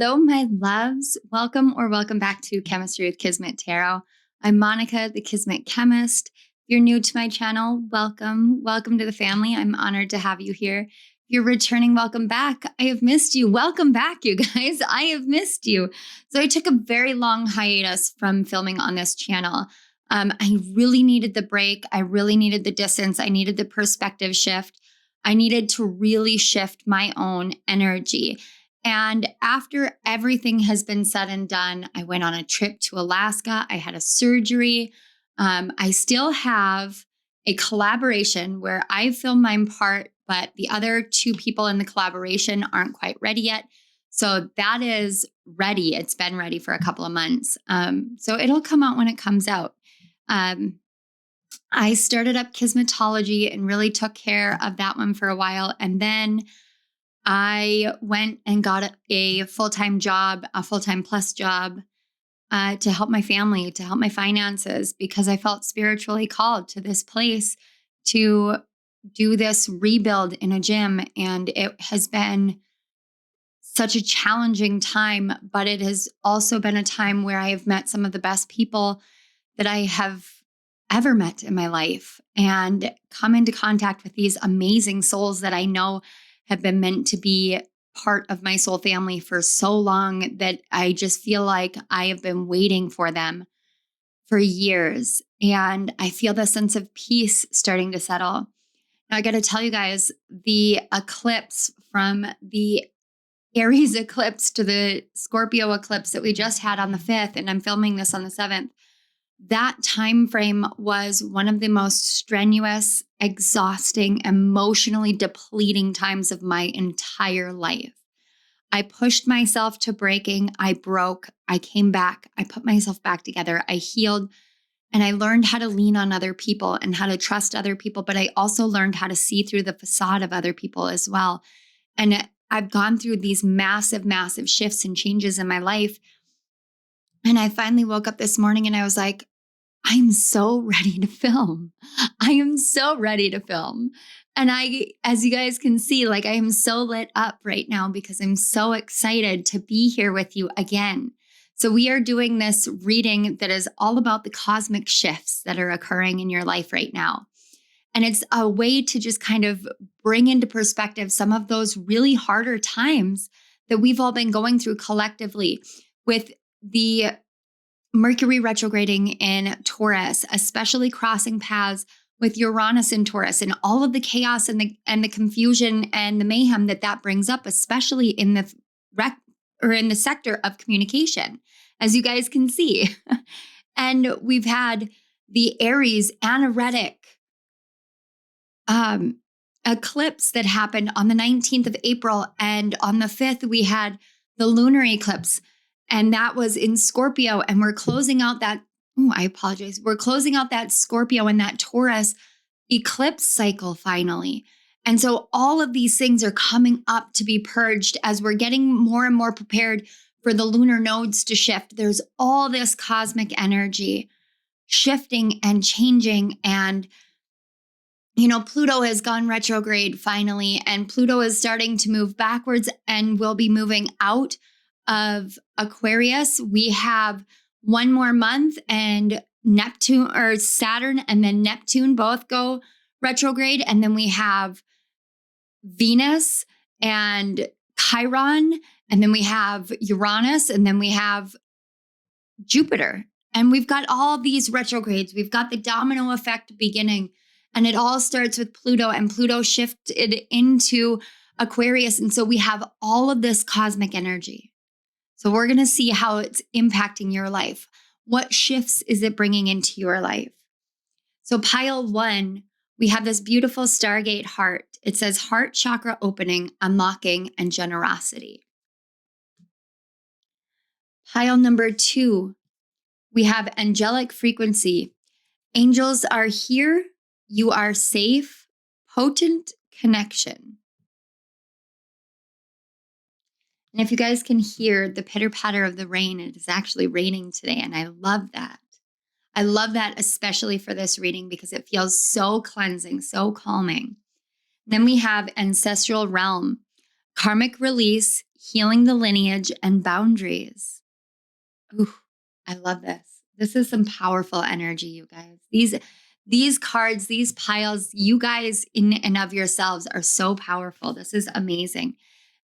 Hello, my loves. Welcome back to Chemistry with Kismet Tarot. I'm Monica, the Kismet Chemist. If you're new to my channel, welcome. Welcome to the family. I'm honored to have you here. If you're returning, welcome back. I have missed you. Welcome back, you guys. I have missed you. So I took a very long hiatus from filming on this channel. I really needed the break. I really needed the distance. I needed the perspective shift. I needed to really shift my own energy. And after everything has been said and done, I went on a trip to Alaska. I had a surgery. I still have a collaboration where I film my part, but the other two people in the collaboration aren't quite ready yet. So that is ready. It's been ready for a couple of months. So it'll come out when it comes out. I started up Kismetology and really took care of that one for a while. And then I went and got a full-time job, a full-time plus job, to help my family, to help my finances, because I felt spiritually called to this place to do this rebuild in a gym. And it has been such a challenging time, but it has also been a time where I have met some of the best people that I have ever met in my life and come into contact with these amazing souls that I know have been meant to be part of my soul family for so long that I just feel like I have been waiting for them for years. And I feel the sense of peace starting to settle. Now I got to tell you guys, the eclipse from the Aries eclipse to the Scorpio eclipse that we just had on the 5th, and I'm filming this on the 7th, that time frame was one of the most strenuous, exhausting, emotionally depleting times of my entire life. I pushed myself to breaking. I broke. I came back. I put myself back together. I healed. And I learned how to lean on other people and how to trust other people. But I also learned how to see through the facade of other people as well. And I've gone through these massive, massive shifts and changes in my life. And I finally woke up this morning and I was like, I'm so ready to film. I am so ready to film. And as you guys can see, like I am so lit up right now because I'm so excited to be here with you again. So we are doing this reading that is all about the cosmic shifts that are occurring in your life right now. And it's a way to just kind of bring into perspective some of those really harder times that we've all been going through collectively with the Mercury retrograding in Taurus, especially crossing paths with Uranus in Taurus and all of the chaos and the confusion and the mayhem that brings up, especially in the in the sector of communication, as you guys can see. And we've had the Aries anaretic eclipse that happened on the 19th of April. And on the 5th, we had the lunar eclipse. And that was in Scorpio. And we're closing out that, I apologize. We're closing out that Scorpio and that Taurus eclipse cycle finally. And so all of these things are coming up to be purged as we're getting more and more prepared for the lunar nodes to shift. There's all this cosmic energy shifting and changing. And, Pluto has gone retrograde finally, and Pluto is starting to move backwards and will be moving out of Aquarius. We have one more month and Neptune or Saturn and then Neptune both go retrograde. And then we have Venus and Chiron, and then we have Uranus, and then we have Jupiter. And we've got all these retrogrades. We've got the domino effect beginning, and it all starts with Pluto, and Pluto shifted into Aquarius. And so we have all of this cosmic energy. So we're going to see how it's impacting your life. What shifts is it bringing into your life? So pile 1, we have this beautiful Stargate heart. It says heart chakra opening, unlocking, and generosity. Pile number 2, we have angelic frequency. Angels are here. You are safe. Potent connection. And if you guys can hear the pitter patter of the rain, it is actually raining today. And I love that. I love that, especially for this reading, because it feels so cleansing, so calming. Then we have ancestral realm, karmic release, healing the lineage and boundaries. Ooh, I love this. This is some powerful energy, you guys. These cards, these piles, you guys in and of yourselves are so powerful. This is amazing.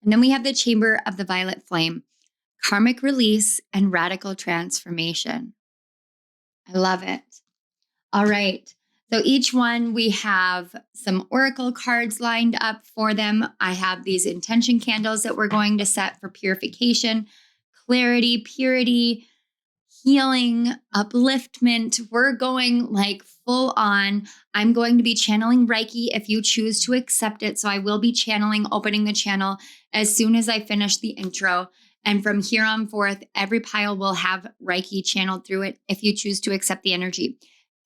And then we have the Chamber of the Violet Flame, karmic release and radical transformation. I love it. All right. So each one, we have some oracle cards lined up for them. I have these intention candles that we're going to set for purification, clarity, purity, healing, upliftment. We're going like full on. I'm going to be channeling Reiki if you choose to accept it. So I will be channeling, opening the channel as soon as I finish the intro. And from here on forth, every pile will have Reiki channeled through it if you choose to accept the energy.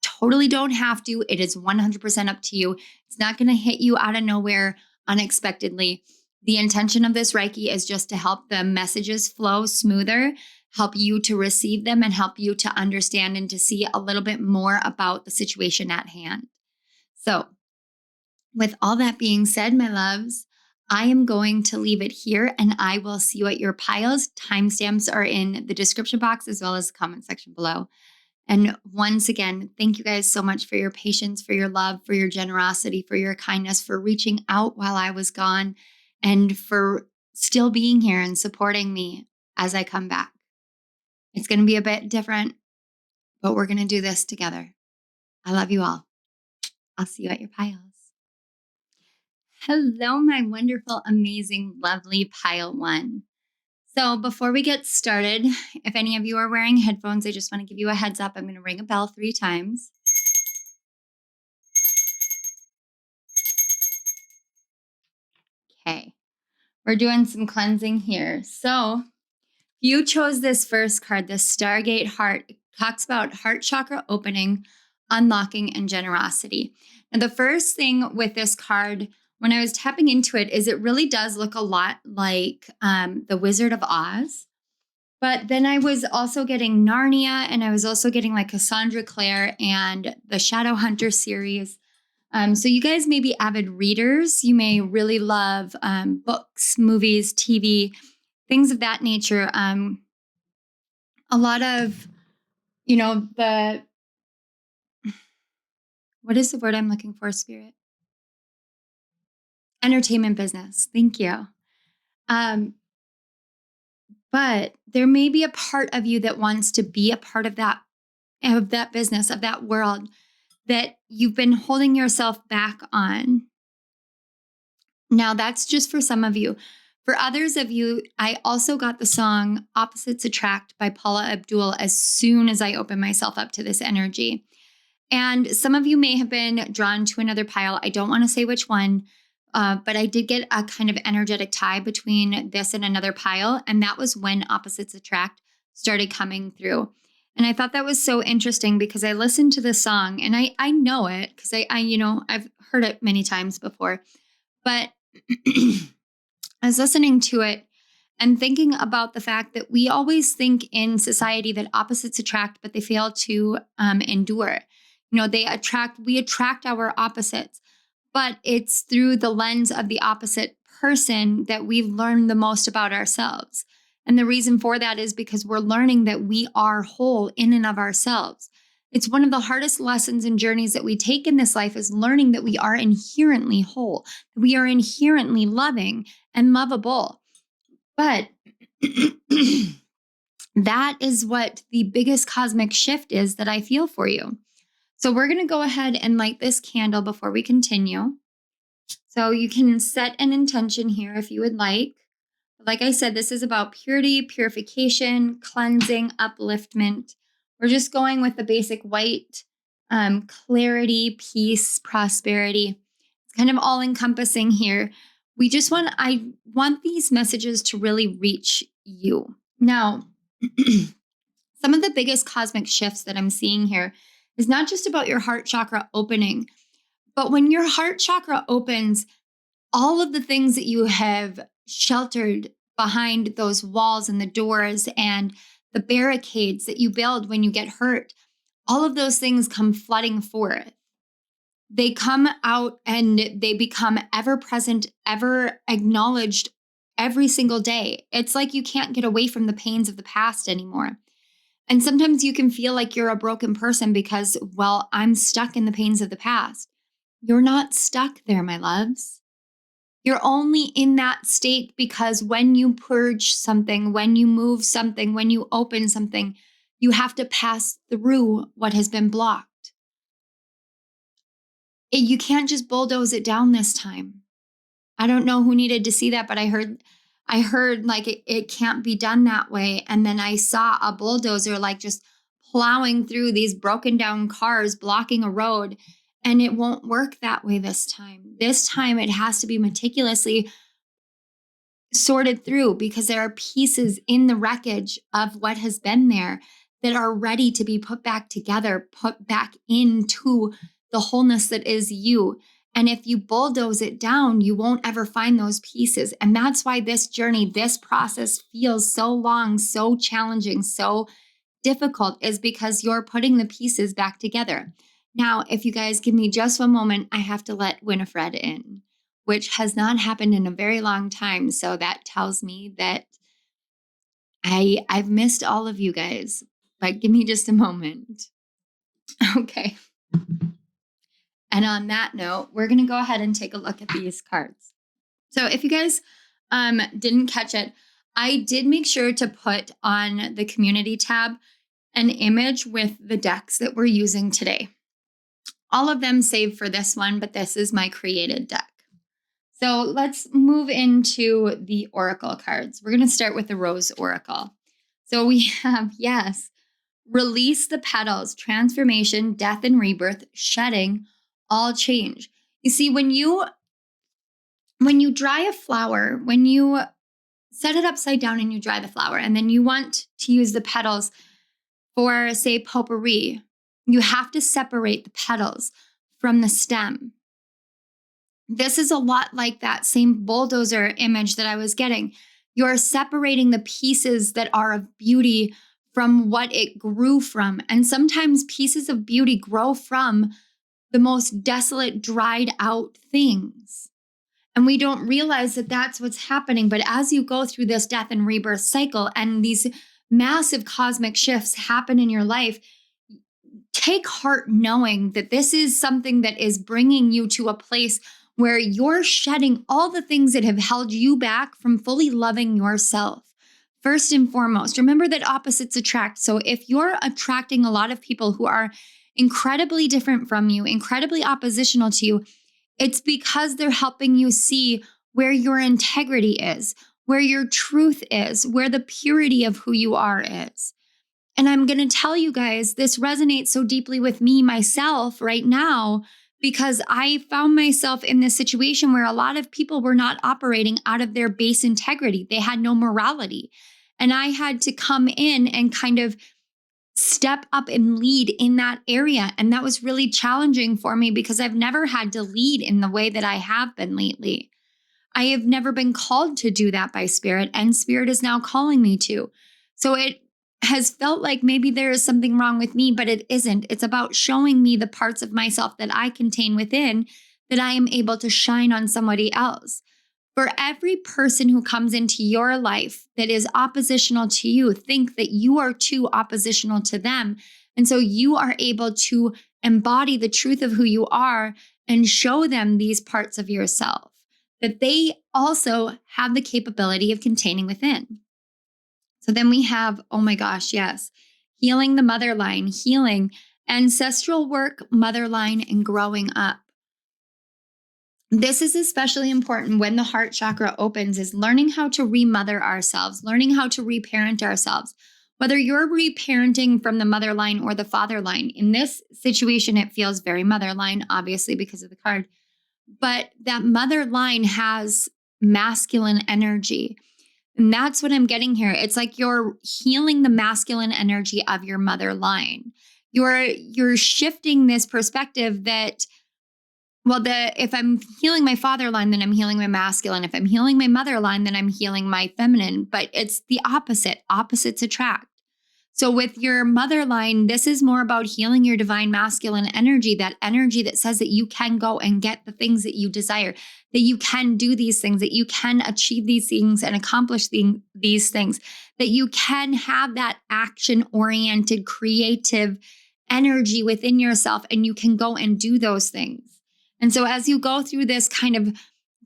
Totally don't have to. It is 100% up to you. It's not going to hit you out of nowhere unexpectedly. The intention of this Reiki is just to help the messages flow smoother, help you to receive them, and help you to understand and to see a little bit more about the situation at hand. So with all that being said, my loves, I am going to leave it here and I will see you at your piles. Timestamps are in the description box as well as the comment section below. And once again, thank you guys so much for your patience, for your love, for your generosity, for your kindness, for reaching out while I was gone, and for still being here and supporting me as I come back. It's going to be a bit different, but we're going to do this together. I love you all. I'll see you at your piles. Hello, my wonderful, amazing, lovely pile one. So before we get started, if any of you are wearing headphones, I just want to give you a heads up. I'm going to ring a bell 3 times. Okay, we're doing some cleansing here. So you chose this first card, the Stargate Heart. It talks about heart chakra opening, unlocking, and generosity. And the first thing with this card, when I was tapping into it, is it really does look a lot like the Wizard of Oz. But then I was also getting Narnia, and I was also getting like Cassandra Clare and the Shadowhunter series. So you guys may be avid readers. You may really love books, movies, TV, things of that nature. A lot of, what is the word I'm looking for, Spirit? Entertainment business. Thank you. But there may be a part of you that wants to be a part of that business, of that world that you've been holding yourself back on. Now, that's just for some of you. For others of you, I also got the song Opposites Attract by Paula Abdul as soon as I opened myself up to this energy. And some of you may have been drawn to another pile. I don't want to say which one, but I did get a kind of energetic tie between this and another pile. And that was when Opposites Attract started coming through. And I thought that was so interesting because I listened to the song and I know it because I've heard it many times before. But I was listening to it and thinking about the fact that we always think in society that opposites attract, but they fail to endure. We attract our opposites, but it's through the lens of the opposite person that we learn the most about ourselves. And the reason for that is because we're learning that we are whole in and of ourselves. It's one of the hardest lessons and journeys that we take in this life is learning that we are inherently whole, that we are inherently loving and lovable. But that is what the biggest cosmic shift is that I feel for you. So we're going to go ahead and light this candle before we continue. So you can set an intention here if you would like. Like I said, this is about purity, purification, cleansing, upliftment. We're just going with the basic white, clarity, peace, prosperity. It's kind of all encompassing here. I want these messages to really reach you. Now, some of the biggest cosmic shifts that I'm seeing here is not just about your heart chakra opening, but when your heart chakra opens, all of the things that you have sheltered behind those walls and the doors and the barricades that you build when you get hurt, all of those things come flooding forth. They come out and they become ever present, ever acknowledged every single day. It's like you can't get away from the pains of the past anymore. And sometimes you can feel like you're a broken person because, well, I'm stuck in the pains of the past. You're not stuck there, my loves. You're only in that state because when you purge something, when you move something, when you open something, you have to pass through what has been blocked. You can't just bulldoze it down this time. I don't know who needed to see that, but I heard like it can't be done that way. And then I saw a bulldozer like just plowing through these broken down cars, blocking a road. And it won't work that way this time. This time it has to be meticulously sorted through because there are pieces in the wreckage of what has been there that are ready to be put back together, put back into the wholeness that is you. And if you bulldoze it down, you won't ever find those pieces. And that's why this journey, this process feels so long, so challenging, so difficult, is because you're putting the pieces back together. Now, if you guys give me just one moment, I have to let Winifred in, which has not happened in a very long time. So that tells me that I've missed all of you guys, but give me just a moment. Okay. And on that note, we're going to go ahead and take a look at these cards. So if you guys didn't catch it, I did make sure to put on the community tab an image with the decks that we're using today. All of them save for this one, but this is my created deck. So let's move into the oracle cards. We're going to start with the Rose Oracle. So we have, yes, release the petals, transformation, death and rebirth, shedding, all change. You see, when you dry a flower, when you set it upside down and you dry the flower, and then you want to use the petals for, say, potpourri, you have to separate the petals from the stem. This is a lot like that same bulldozer image that I was getting. You're separating the pieces that are of beauty from what it grew from. And sometimes pieces of beauty grow from the most desolate, dried out things. And we don't realize that that's what's happening. But as you go through this death and rebirth cycle and these massive cosmic shifts happen in your life, take heart knowing that this is something that is bringing you to a place where you're shedding all the things that have held you back from fully loving yourself. First and foremost, remember that opposites attract. So if you're attracting a lot of people who are incredibly different from you, incredibly oppositional to you, it's because they're helping you see where your integrity is, where your truth is, where the purity of who you are is. And I'm going to tell you guys, this resonates so deeply with me myself right now, because I found myself in this situation where a lot of people were not operating out of their base integrity. They had no morality. And I had to come in and kind of step up and lead in that area. And that was really challenging for me because I've never had to lead in the way that I have been lately. I have never been called to do that by Spirit, and Spirit is now calling me to. So it has felt like maybe there is something wrong with me, but it isn't. It's about showing me the parts of myself that I contain within that I am able to shine on somebody else. For every person who comes into your life that is oppositional to you, think that you are too oppositional to them. And so you are able to embody the truth of who you are and show them these parts of yourself that they also have the capability of containing within. So then we have, oh my gosh, yes, healing the mother line, healing ancestral work, mother line, and growing up. This is especially important when the heart chakra opens, is learning how to remother ourselves, learning how to reparent ourselves. Whether you're reparenting from the mother line or the father line, in this situation, it feels very mother line, obviously because of the card. But that mother line has masculine energy. And that's what I'm getting here. It's like you're healing the masculine energy of your mother line. You're shifting this perspective that, well, if I'm healing my father line, then I'm healing my masculine. If I'm healing my mother line, then I'm healing my feminine. But it's the opposite. Opposites attract. So with your mother line, this is more about healing your divine masculine energy, that energy that says that you can go and get the things that you desire, that you can do these things, that you can achieve these things and accomplish these things, that you can have that action-oriented, creative energy within yourself, and you can go and do those things. And so as you go through this kind of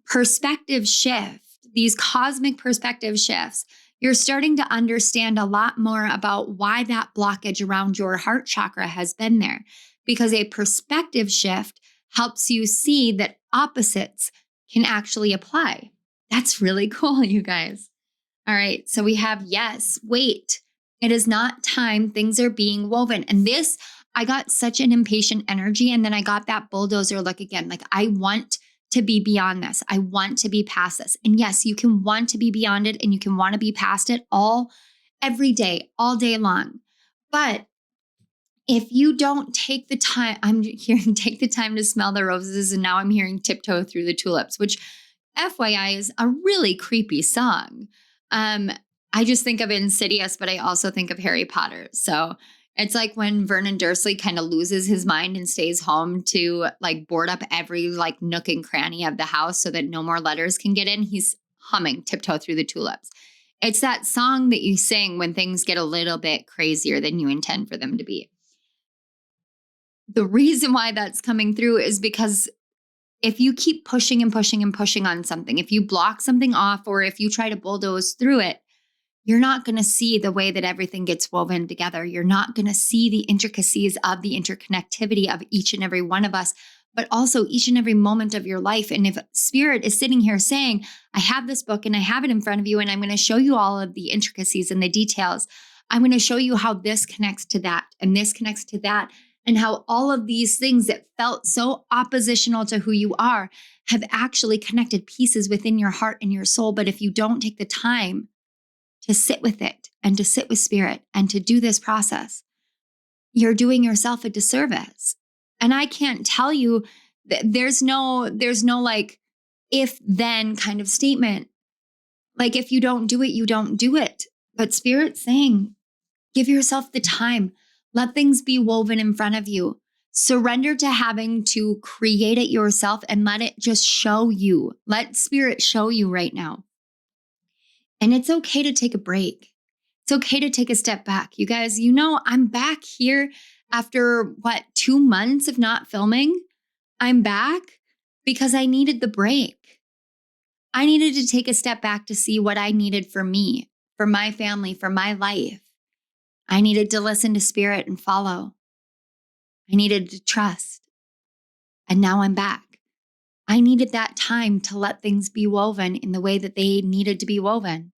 perspective shift, these cosmic perspective shifts, you're starting to understand a lot more about why that blockage around your heart chakra has been there. Because a perspective shift helps you see that opposites can actually apply. That's really cool, you guys. All right, so we have, yes, wait. It is not time. Things are being woven. And this, I got such an impatient energy. And then I got that bulldozer look again. Like, I want to be beyond this. I want to be past this. And yes, you can want to be beyond it and you can want to be past it every day, all day long. But if you don't take the time, I'm hearing take the time to smell the roses, and now I'm hearing tiptoe through the tulips, which FYI is a really creepy song. I just think of Insidious, but I also think of Harry Potter. So it's like when Vernon Dursley kind of loses his mind and stays home to like board up every like nook and cranny of the house so that no more letters can get in. He's humming Tiptoe Through the Tulips. It's that song that you sing when things get a little bit crazier than you intend for them to be. The reason why that's coming through is because if you keep pushing and pushing and pushing on something, if you block something off or if you try to bulldoze through it, you're not going to see the way that everything gets woven together. You're not going to see the intricacies of the interconnectivity of each and every one of us, but also each and every moment of your life. And if Spirit is sitting here saying, I have this book and I have it in front of you, and I'm going to show you all of the intricacies and the details. I'm going to show you how this connects to that and this connects to that, and how all of these things that felt so oppositional to who you are have actually connected pieces within your heart and your soul. But if you don't take the time to sit with it and to sit with Spirit and to do this process, you're doing yourself a disservice. And I can't tell you that there's no like if then kind of statement. Like if you don't do it, you don't do it. But Spirit's saying, give yourself the time. Let things be woven in front of you. Surrender to having to create it yourself and let it just show you. Let Spirit show you right now. And it's okay to take a break. It's okay to take a step back. You guys, I'm back here after 2 months of not filming. I'm back because I needed the break. I needed to take a step back to see what I needed for me, for my family, for my life. I needed to listen to Spirit and follow. I needed to trust. And now I'm back. I needed that time to let things be woven in the way that they needed to be woven.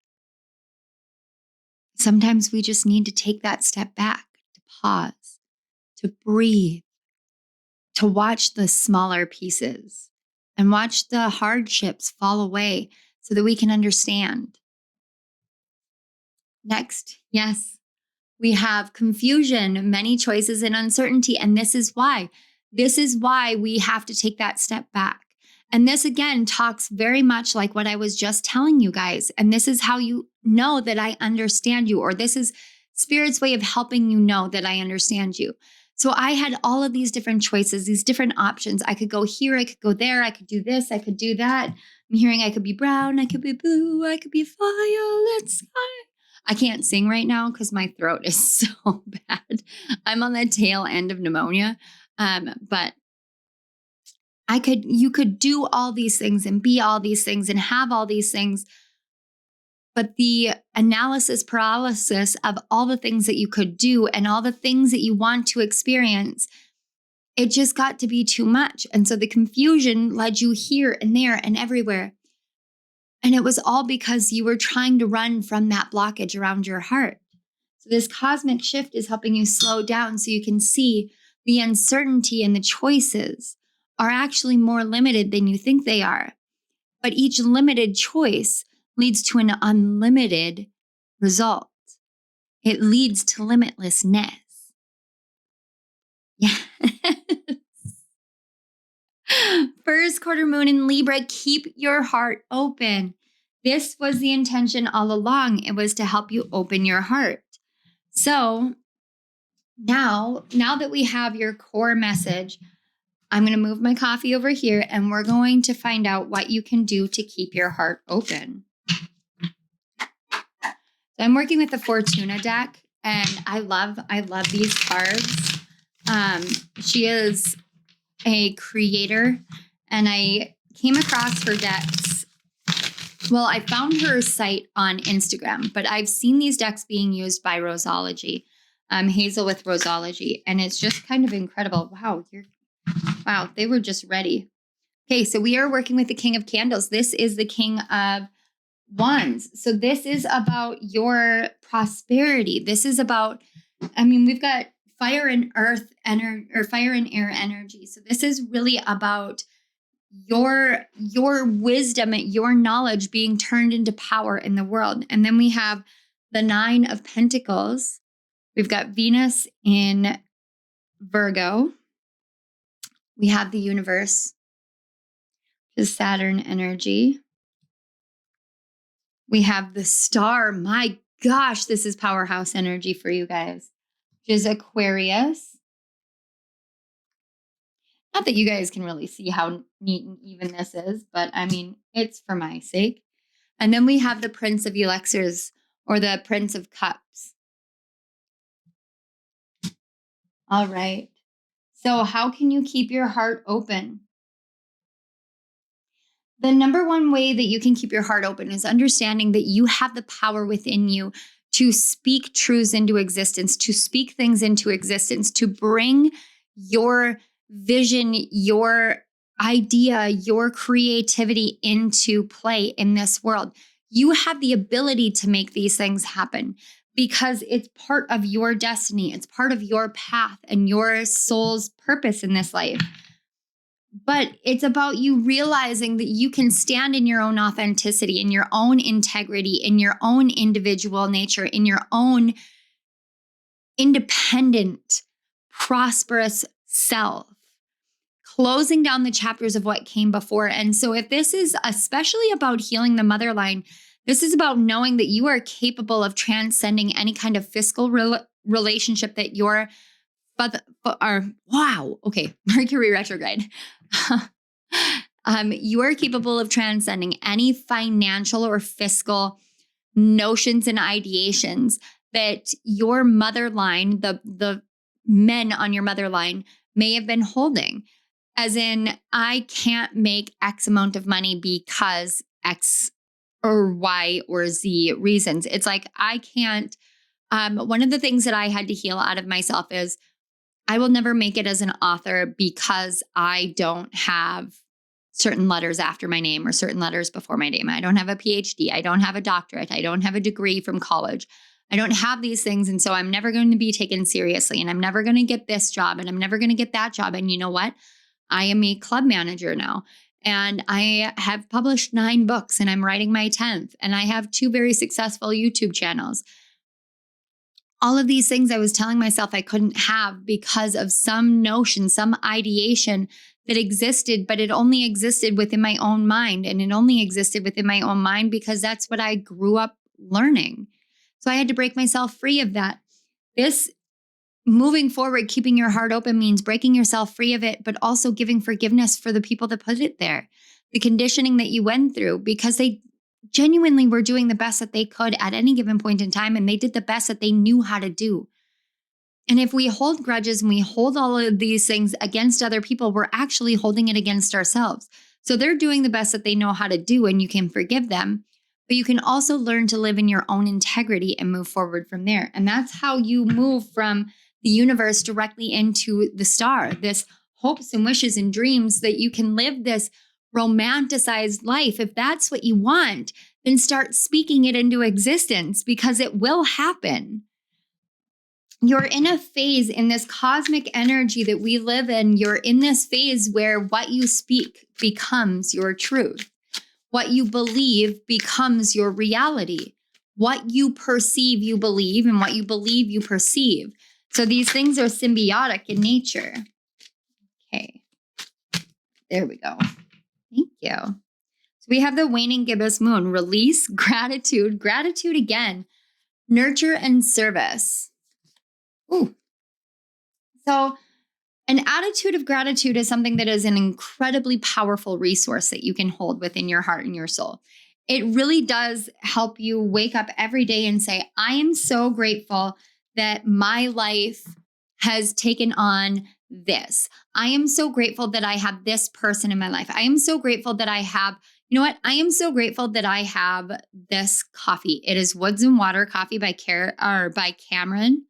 Sometimes we just need to take that step back, to pause, to breathe, to watch the smaller pieces and watch the hardships fall away so that we can understand. Next, yes, we have confusion, many choices, and uncertainty. And this is why we have to take that step back. And this again talks very much like what I was just telling you guys. And this is how you know that I understand you, or this is Spirit's way of helping you know that I understand you. So I had all of these different choices, these different options. I could go here, I could go there, I could do this, I could do that. I'm hearing I could be brown, I could be blue, I could be violet sky. I can't sing right now because my throat is so bad. I'm on the tail end of pneumonia. But you could do all these things and be all these things and have all these things. But the analysis paralysis of all the things that you could do and all the things that you want to experience, it just got to be too much. And so the confusion led you here and there and everywhere. And it was all because you were trying to run from that blockage around your heart. So this cosmic shift is helping you slow down so you can see the uncertainty and the choices are actually more limited than you think they are. But each limited choice leads to an unlimited result. It leads to limitlessness. Yeah. First quarter moon in Libra, keep your heart open. This was the intention all along. It was to help you open your heart. So now that we have your core message, I'm going to move my coffee over here and we're going to find out what you can do to keep your heart open. So I'm working with the Fortuna deck and I love these cards. She is a creator and I came across her decks. Well, I found her site on Instagram, but I've seen these decks being used by Rosology, Hazel with Rosology, and it's just kind of incredible. Wow, they were just ready. Okay, so we are working with the King of Candles. This is the King of Wands. So this is about your prosperity. This is about, we've got fire and earth or fire and air energy. So this is really about your wisdom, your knowledge being turned into power in the world. And then we have the 9 of Pentacles. We've got Venus in Virgo. We have the universe, the Saturn energy. We have the star. My gosh, this is powerhouse energy for you guys, which is Aquarius. Not that you guys can really see how neat and even this is, but it's for my sake. And then we have the Prince of Elixirs, or the Prince of Cups. All right. So how can you keep your heart open? The number one way that you can keep your heart open is understanding that you have the power within you to speak truths into existence, to speak things into existence, to bring your vision, your idea, your creativity into play in this world. You have the ability to make these things happen because it's part of your destiny. It's part of your path and your soul's purpose in this life. But it's about you realizing that you can stand in your own authenticity, in your own integrity, in your own individual nature, in your own independent, prosperous self, closing down the chapters of what came before. And so if this is especially about healing the mother line, this is about knowing that you are capable of transcending any kind of fiscal relationship that your Mercury retrograde. You are capable of transcending any financial or fiscal notions and ideations that your mother line, the men on your mother line may have been holding. As in, I can't make X amount of money because X or Y or Z reasons. It's like, I can't. One of the things that I had to heal out of myself is I will never make it as an author because I don't have certain letters after my name or certain letters before my name. I don't have a PhD. I don't have a doctorate. I don't have a degree from college. I don't have these things. And so I'm never going to be taken seriously. And I'm never going to get this job. And I'm never going to get that job. And you know what? I am a club manager now. And I have published 9 books and I'm writing my 10th. And I have 2 very successful YouTube channels. All of these things I was telling myself I couldn't have because of some notion, some ideation that existed, but it only existed within my own mind. And it only existed within my own mind because that's what I grew up learning. So I had to break myself free of that. This moving forward, keeping your heart open means breaking yourself free of it, but also giving forgiveness for the people that put it there, the conditioning that you went through, because they genuinely were doing the best that they could at any given point in time, and they did the best that they knew how to do. And if we hold grudges and we hold all of these things against other people, we're actually holding it against ourselves. So they're doing the best that they know how to do, and you can forgive them, but you can also learn to live in your own integrity and move forward from there. And that's how you move from the universe directly into the star, this hopes and wishes and dreams that you can live this romanticized life. If that's what you want, then start speaking it into existence because it will happen. You're in a phase in this cosmic energy that we live in. You're in this phase where what you speak becomes your truth. What you believe becomes your reality. What you perceive, you believe, and what you believe, you perceive. So these things are symbiotic in nature. Okay, there we go. Thank you. So we have the waning gibbous moon, release, gratitude again, nurture and service. Ooh. So an attitude of gratitude is something that is an incredibly powerful resource that you can hold within your heart and your soul. It really does help you wake up every day and say, I am so grateful that my life has taken on this. I am so grateful that I have this person in my life. I am so grateful that I have, you know what? I am so grateful that I have this coffee. It is Woods and Water coffee by Cameron.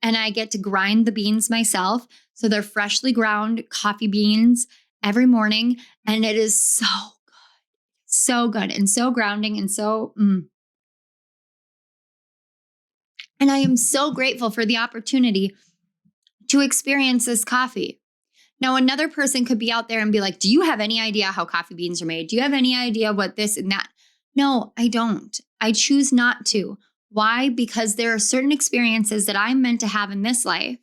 And I get to grind the beans myself. So they're freshly ground coffee beans every morning. And it is so good and so grounding and so, And I am so grateful for the opportunity to experience this coffee. Now, another person could be out there and be like, do you have any idea how coffee beans are made? Do you have any idea what this and that? No, I don't. I choose not to. Why? Because there are certain experiences that I'm meant to have in this life.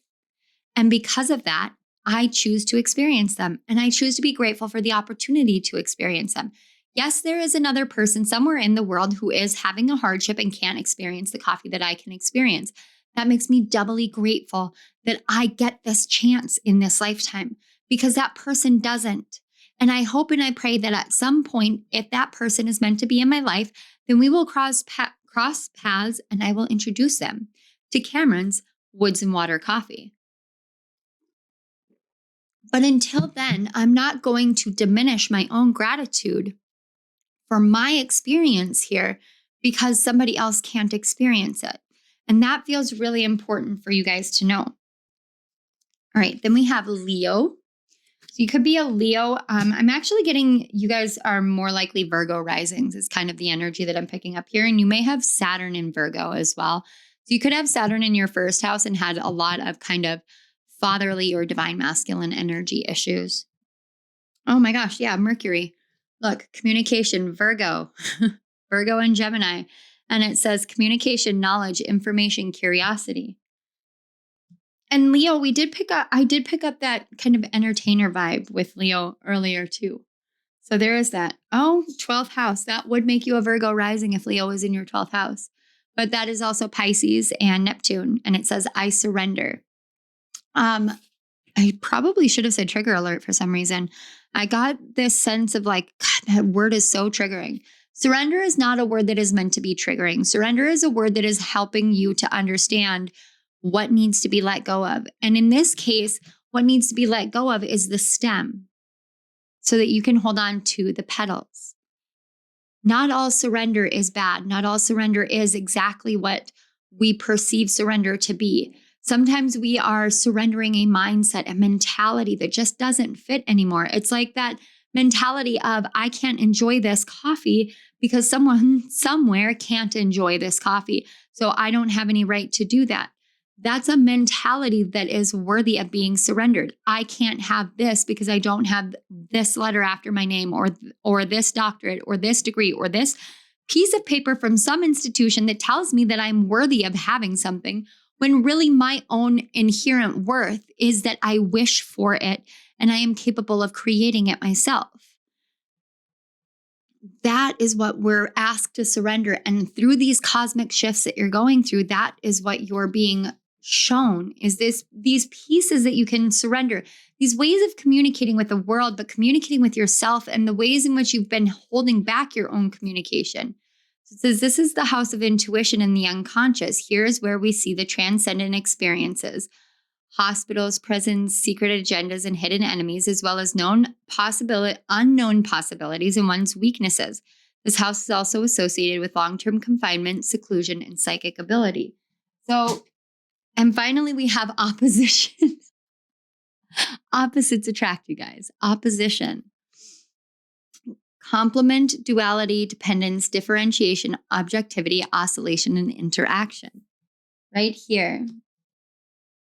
And because of that, I choose to experience them. And I choose to be grateful for the opportunity to experience them. Yes, there is another person somewhere in the world who is having a hardship and can't experience the coffee that I can experience. That makes me doubly grateful that I get this chance in this lifetime because that person doesn't. And I hope and I pray that at some point, if that person is meant to be in my life, then we will cross paths and I will introduce them to Cameron's Woods and Water coffee. But until then, I'm not going to diminish my own gratitude for my experience here because somebody else can't experience it. And that feels really important for you guys to know. All right, then we have Leo. So you could be a Leo. I'm actually getting, you guys are more likely Virgo risings is kind of the energy that I'm picking up here. And you may have Saturn in Virgo as well. So you could have Saturn in your first house and had a lot of kind of fatherly or divine masculine energy issues. Oh my gosh, yeah, Mercury. Look, communication, Virgo, Virgo and Gemini. And it says communication, knowledge, information, curiosity. And Leo, I did pick up that kind of entertainer vibe with Leo earlier too. So there is that. Oh, 12th house. That would make you a Virgo rising if Leo is in your 12th house. But that is also Pisces and Neptune. And it says, I surrender. I probably should have said trigger alert for some reason. I got this sense of like, God, that word is so triggering. Surrender is not a word that is meant to be triggering. Surrender is a word that is helping you to understand what needs to be let go of. And in this case, what needs to be let go of is the stem so that you can hold on to the petals. Not all surrender is bad. Not all surrender is exactly what we perceive surrender to be. Sometimes we are surrendering a mindset, a mentality that just doesn't fit anymore. It's like that mentality of, I can't enjoy this coffee because someone somewhere can't enjoy this coffee. So I don't have any right to do that. That's a mentality that is worthy of being surrendered. I can't have this because I don't have this letter after my name or this doctorate or this degree or this piece of paper from some institution that tells me that I'm worthy of having something, when really my own inherent worth is that I wish for it and I am capable of creating it myself. That is what we're asked to surrender. And through these cosmic shifts that you're going through, that is what you're being shown, is these pieces that you can surrender, these ways of communicating with the world, but communicating with yourself and the ways in which you've been holding back your own communication. So it says, this is the house of intuition and the unconscious. Here is where we see the transcendent experiences, hospitals, prisons, secret agendas, and hidden enemies, as well as unknown possibilities and one's weaknesses. This house is also associated with long-term confinement, seclusion, and psychic ability. So, and finally, we have opposition. Opposites attract, you guys. Opposition. Complement, duality, dependence, differentiation, objectivity, oscillation, and interaction. Right here.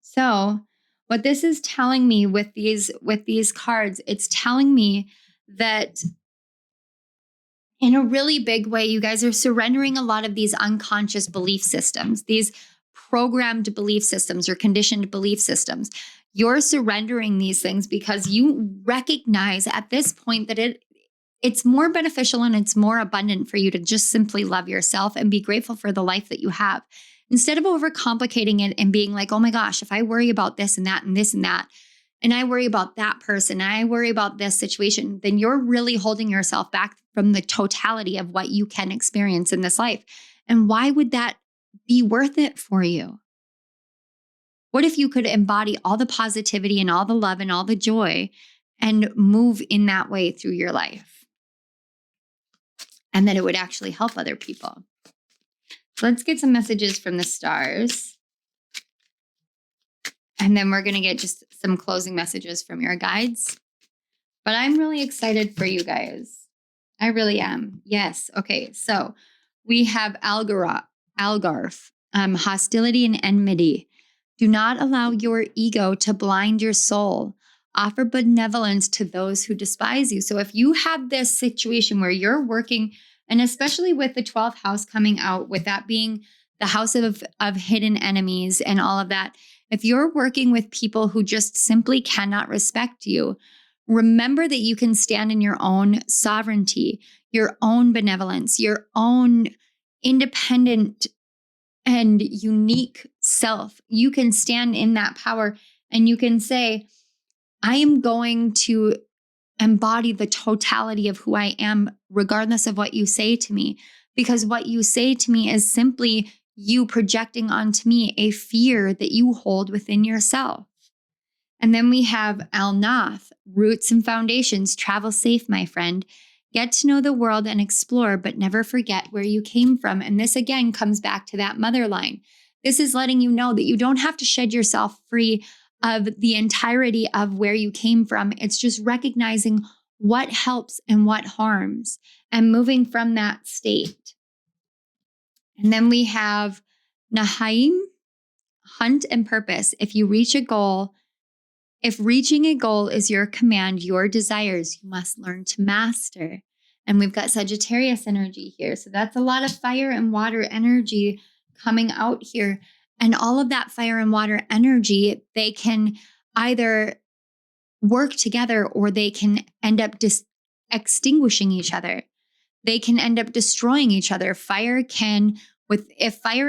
So what this is telling me with these cards, it's telling me that in a really big way, you guys are surrendering a lot of these unconscious belief systems, these programmed belief systems or conditioned belief systems. You're surrendering these things because you recognize at this point that it's more beneficial and it's more abundant for you to just simply love yourself and be grateful for the life that you have. Instead of overcomplicating it and being like, oh my gosh, if I worry about this and that and this and that, and I worry about that person, and I worry about this situation, then you're really holding yourself back from the totality of what you can experience in this life. And why would that be worth it for you? What if you could embody all the positivity and all the love and all the joy and move in that way through your life? And that it would actually help other people. So let's get some messages from the stars. And then we're going to get just some closing messages from your guides. But I'm really excited for you guys. I really am. Yes. Okay. So we have Algarth, hostility and enmity. Do not allow your ego to blind your soul. Offer benevolence to those who despise you. So if you have this situation where you're working, and especially with the 12th house coming out, with that being the house of hidden enemies and all of that, if you're working with people who just simply cannot respect you, remember that you can stand in your own sovereignty, your own benevolence, your own independent and unique self. You can stand in that power and you can say, I am going to embody the totality of who I am, regardless of what you say to me, because what you say to me is simply you projecting onto me a fear that you hold within yourself. And then we have Al-Nath, roots and foundations. Travel safe, my friend. Get to know the world and explore, but never forget where you came from. And this again comes back to that mother line. This is letting you know that you don't have to shed yourself free of the entirety of where you came from. It's just recognizing what helps and what harms and moving from that state. And then we have Nahaim, hunt and purpose. If reaching a goal is your command, your desires, you must learn to master. And we've got Sagittarius energy here. So that's a lot of fire and water energy coming out here. And all of that fire and water energy, they can either work together or they can end up extinguishing each other. They can end up destroying each other. If fire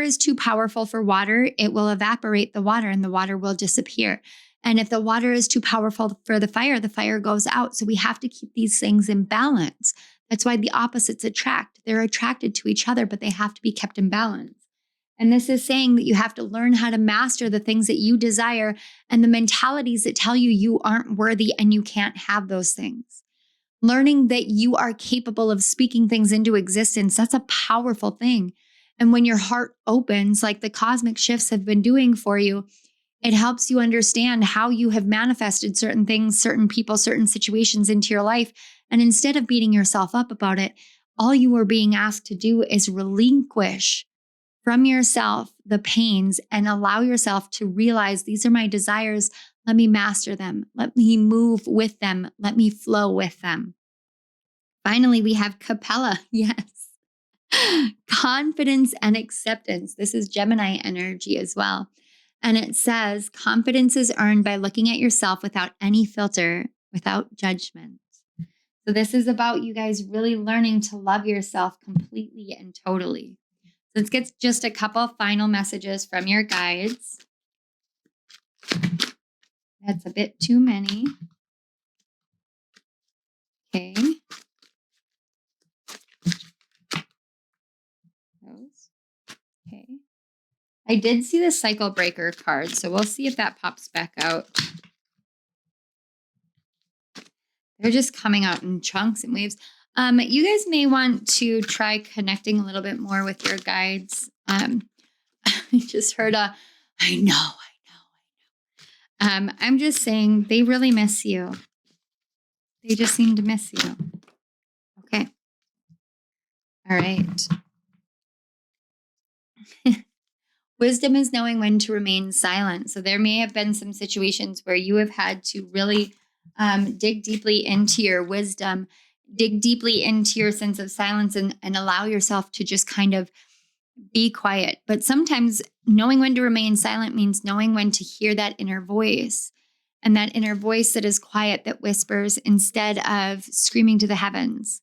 is too powerful for water, it will evaporate the water and the water will disappear. And if the water is too powerful for the fire goes out. So we have to keep these things in balance. That's why the opposites attract. They're attracted to each other, but they have to be kept in balance. And this is saying that you have to learn how to master the things that you desire and the mentalities that tell you you aren't worthy and you can't have those things. Learning that you are capable of speaking things into existence, that's a powerful thing. And when your heart opens, like the cosmic shifts have been doing for you, it helps you understand how you have manifested certain things, certain people, certain situations into your life. And instead of beating yourself up about it, all you are being asked to do is relinquish from yourself the pains and allow yourself to realize these are my desires. Let me master them. Let me move with them. Let me flow with them. Finally, we have Capella. Yes. Confidence and acceptance. This is Gemini energy as well. And it says, confidence is earned by looking at yourself without any filter, without judgment. So this is about you guys really learning to love yourself completely and totally. Let's get just a couple final messages from your guides. That's a bit too many. Okay. Okay. I did see the cycle breaker card, so we'll see if that pops back out. They're just coming out in chunks and waves. You guys may want to try connecting a little bit more with your guides. I just heard I know. I'm just saying they really miss you. They just seem to miss you. Okay. All right. Wisdom is knowing when to remain silent. So there may have been some situations where you have had to really dig deeply into your wisdom, dig deeply into your sense of silence and allow yourself to just kind of be quiet. But sometimes knowing when to remain silent means knowing when to hear that inner voice, and that inner voice that is quiet, that whispers instead of screaming to the heavens.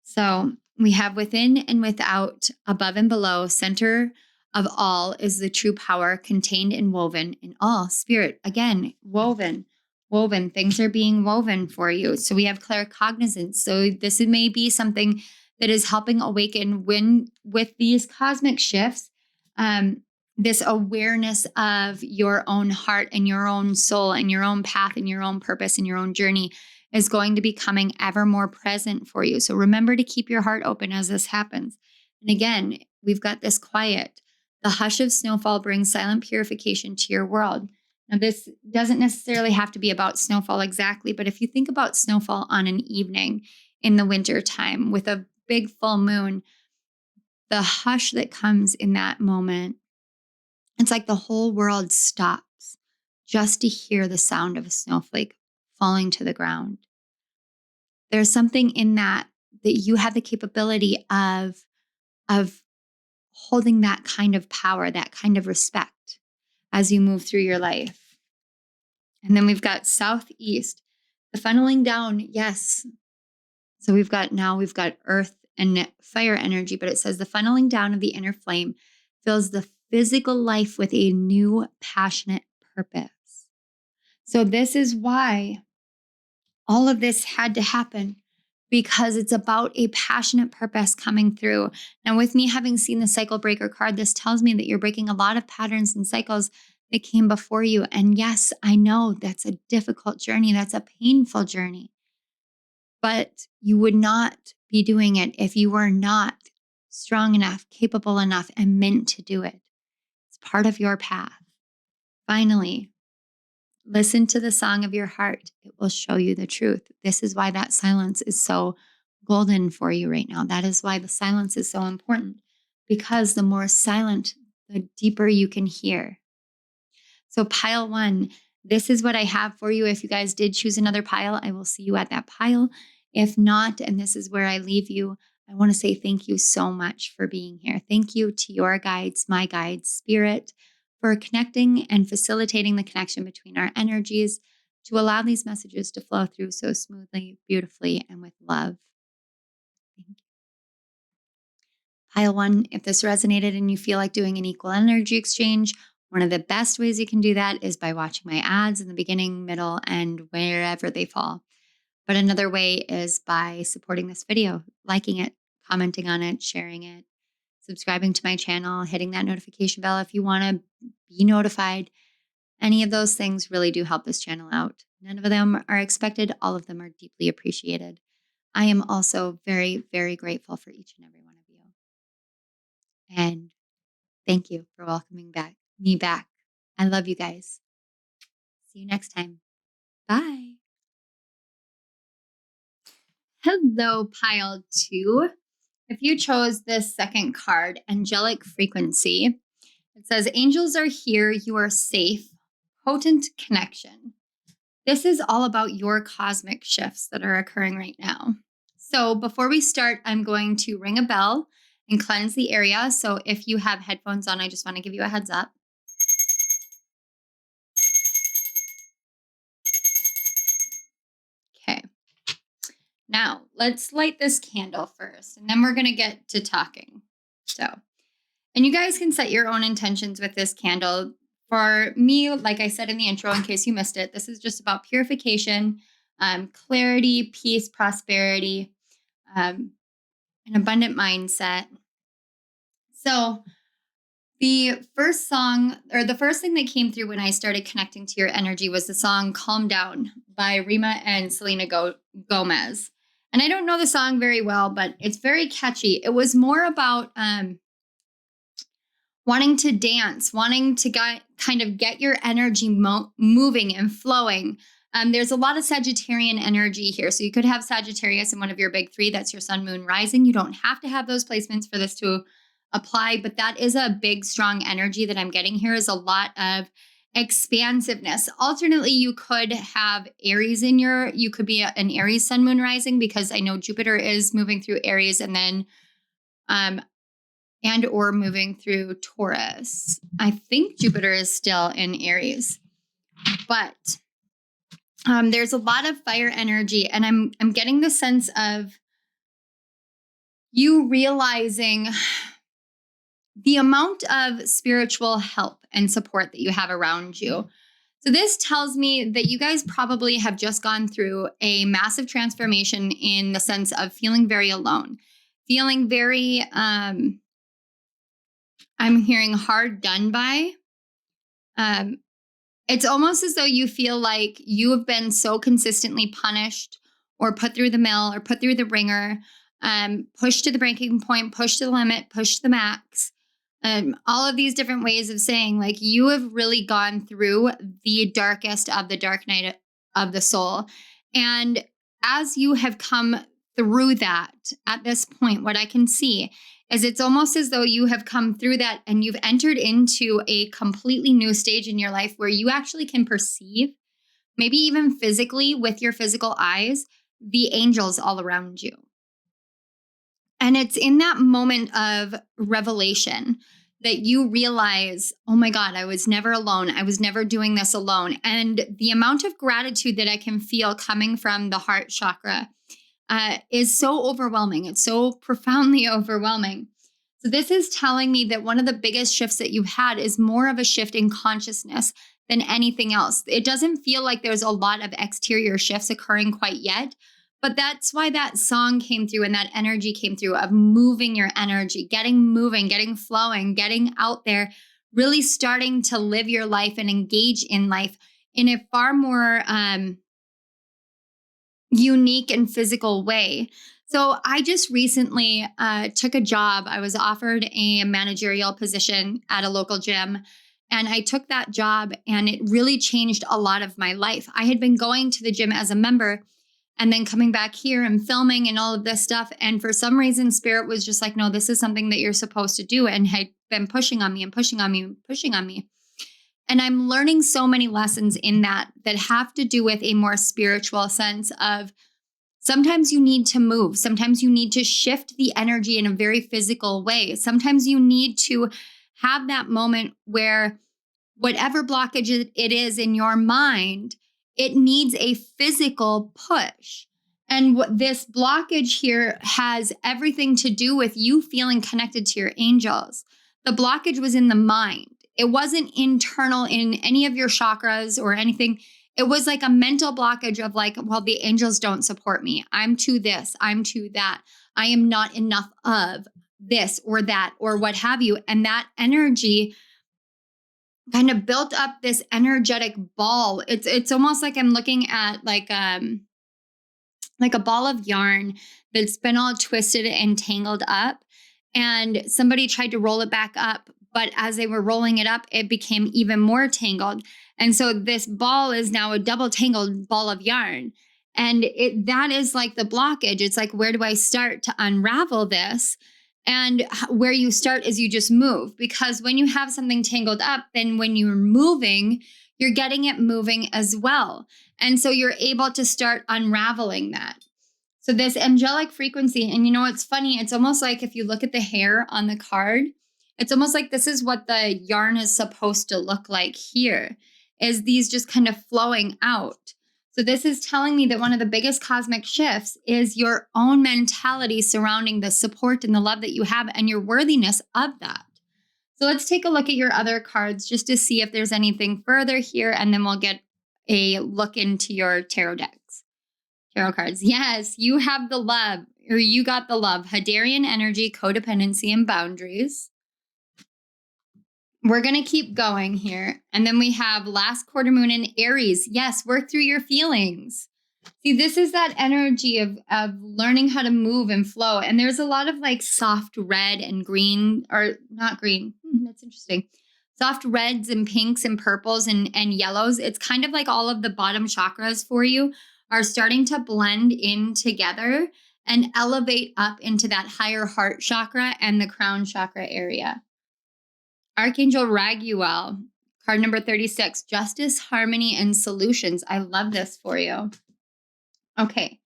So we have within and without, above and below, center of all is the true power contained and woven in all. Spirit, again, woven. Things are being woven for you. So we have claircognizance. So this may be something that is helping awaken with these cosmic shifts, this awareness of your own heart and your own soul and your own path and your own purpose and your own journey is going to be coming ever more present for you. So remember to keep your heart open as this happens. And again, we've got this quiet. The hush of snowfall brings silent purification to your world. Now, this doesn't necessarily have to be about snowfall exactly, but if you think about snowfall on an evening in the winter time with a big full moon, the hush that comes in that moment, it's like the whole world stops just to hear the sound of a snowflake falling to the ground. There's something in that you have the capability of holding that kind of power, that kind of respect as you move through your life. And then we've got southeast, the funneling down. Yes. So we've got earth and fire energy, but it says the funneling down of the inner flame fills the physical life with a new passionate purpose. So this is why all of this had to happen, because it's about a passionate purpose coming through. Now, with me having seen the cycle breaker card, this tells me that you're breaking a lot of patterns and cycles that came before you. And yes, I know that's a difficult journey. That's a painful journey. But you would not be doing it if you were not strong enough, capable enough, and meant to do it. It's part of your path. Finally, listen to the song of your heart. It will show you the truth. This is why that silence is so golden for you right now. That is why the silence is so important, because the more silent, the deeper you can hear. So pile 1, this is what I have for you. If you guys did choose another pile, I will see you at that pile. If not, and this is where I leave you, I want to say thank you so much for being here. Thank you to your guides, my guides, Spirit, for connecting and facilitating the connection between our energies to allow these messages to flow through so smoothly, beautifully, and with love. Thank you. Pile 1, if this resonated and you feel like doing an equal energy exchange, one of the best ways you can do that is by watching my ads in the beginning, middle, and wherever they fall. But another way is by supporting this video, liking it, commenting on it, sharing it, subscribing to my channel, hitting that notification bell if you want to be notified. Any of those things really do help this channel out. None of them are expected. All of them are deeply appreciated. I am also very, very grateful for each and every one of you. And thank you for welcoming me back. I love you guys. See you next time. Bye. Hello, pile 2. If you chose this second card, Angelic Frequency, it says, angels are here. You are safe. Potent connection. This is all about your cosmic shifts that are occurring right now. So before we start, I'm going to ring a bell and cleanse the area. So if you have headphones on, I just want to give you a heads up. Okay. Now, let's light this candle first, and then we're going to get to talking. And you guys can set your own intentions with this candle. For me, like I said in the intro, in case you missed it, this is just about purification, clarity, peace, prosperity, an abundant mindset. So the first song, or the first thing that came through when I started connecting to your energy was the song Calm Down by Rima and Selena Gomez. And I don't know the song very well, but it's very catchy. It was more about wanting to dance, wanting to kind of get your energy moving and flowing. There's a lot of Sagittarian energy here. So you could have Sagittarius in one of your big 3. That's your sun, moon, rising. You don't have to have those placements for this to apply, but that is a big, strong energy that I'm getting here, is a lot of expansiveness. Alternately, you could have Aries you could be an Aries sun, moon, rising, because I know Jupiter is moving through Aries and then, and or moving through Taurus. I think Jupiter is still in Aries, but there's a lot of fire energy, and I'm getting the sense of you realizing the amount of spiritual help and support that you have around you. So this tells me that you guys probably have just gone through a massive transformation in the sense of feeling very alone, feeling very, I'm hearing hard done by. It's almost as though you feel like you have been so consistently punished or put through the mill or put through the ringer, pushed to the breaking point, pushed to the limit, pushed to the max. All of these different ways of saying, like, you have really gone through the darkest of the dark night of the soul. And as you have come through that at this point, what I can see is it's almost as though you have come through that and you've entered into a completely new stage in your life where you actually can perceive, maybe even physically with your physical eyes, the angels all around you. And it's in that moment of revelation that you realize, oh my God, I was never alone. I was never doing this alone. And the amount of gratitude that I can feel coming from the heart chakra is so overwhelming. It's so profoundly overwhelming. So this is telling me that one of the biggest shifts that you've had is more of a shift in consciousness than anything else. It doesn't feel like there's a lot of exterior shifts occurring quite yet. But that's why that song came through and that energy came through of moving your energy, getting moving, getting flowing, getting out there, really starting to live your life and engage in life in a far more unique and physical way. So I just recently took a job. I was offered a managerial position at a local gym. And I took that job and it really changed a lot of my life. I had been going to the gym as a member and then coming back here and filming and all of this stuff. And for some reason, Spirit was just like, no, this is something that you're supposed to do. And had been pushing on me and pushing on me and pushing on me. And I'm learning so many lessons in that have to do with a more spiritual sense of sometimes you need to move. Sometimes you need to shift the energy in a very physical way. Sometimes you need to have that moment where whatever blockage it is in your mind, it needs a physical push. And what this blockage here has everything to do with you feeling connected to your angels. The blockage was in the mind. It wasn't internal in any of your chakras or anything. It was like a mental blockage of like, well, the angels don't support me. I'm too this, I'm too that. I am not enough of this or that or what have you. And that energy kind of built up this energetic ball. It's almost like I'm looking at like a ball of yarn that's been all twisted and tangled up. And somebody tried to roll it back up. But as they were rolling it up, it became even more tangled. And so this ball is now a double tangled ball of yarn. And that is like the blockage. It's like, where do I start to unravel this? And where you start is you just move, because when you have something tangled up, then when you're moving, you're getting it moving as well. And so you're able to start unraveling that. So this angelic frequency, and you know, it's funny. It's almost like if you look at the hair on the card, it's almost like this is what the yarn is supposed to look like here, is these just kind of flowing out. So this is telling me that one of the biggest cosmic shifts is your own mentality surrounding the support and the love that you have and your worthiness of that. So let's take a look at your other cards just to see if there's anything further here, and then we'll get a look into your tarot decks. Tarot cards. Yes, you have the love, or you got the love. Hadarian energy, codependency, and boundaries. We're going to keep going here. And then we have last quarter moon in Aries. Yes, work through your feelings. See, this is that energy of learning how to move and flow. And there's a lot of like soft red and green, or not green. That's interesting. Soft reds and pinks and purples and yellows. It's kind of like all of the bottom chakras for you are starting to blend in together and elevate up into that higher heart chakra and the crown chakra area. Archangel Raguel, card number 36, Justice, Harmony, and Solutions. I love this for you. Okay,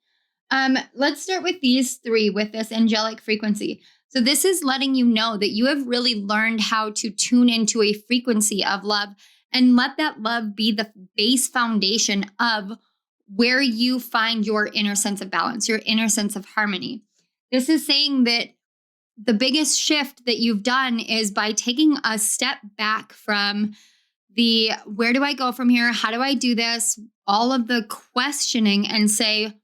let's start with these three with this angelic frequency. So this is letting you know that you have really learned how to tune into a frequency of love and let that love be the base foundation of where you find your inner sense of balance, your inner sense of harmony. This is saying that the biggest shift that you've done is by taking a step back from the where do I go from here? How do I do this? All of the questioning, and say,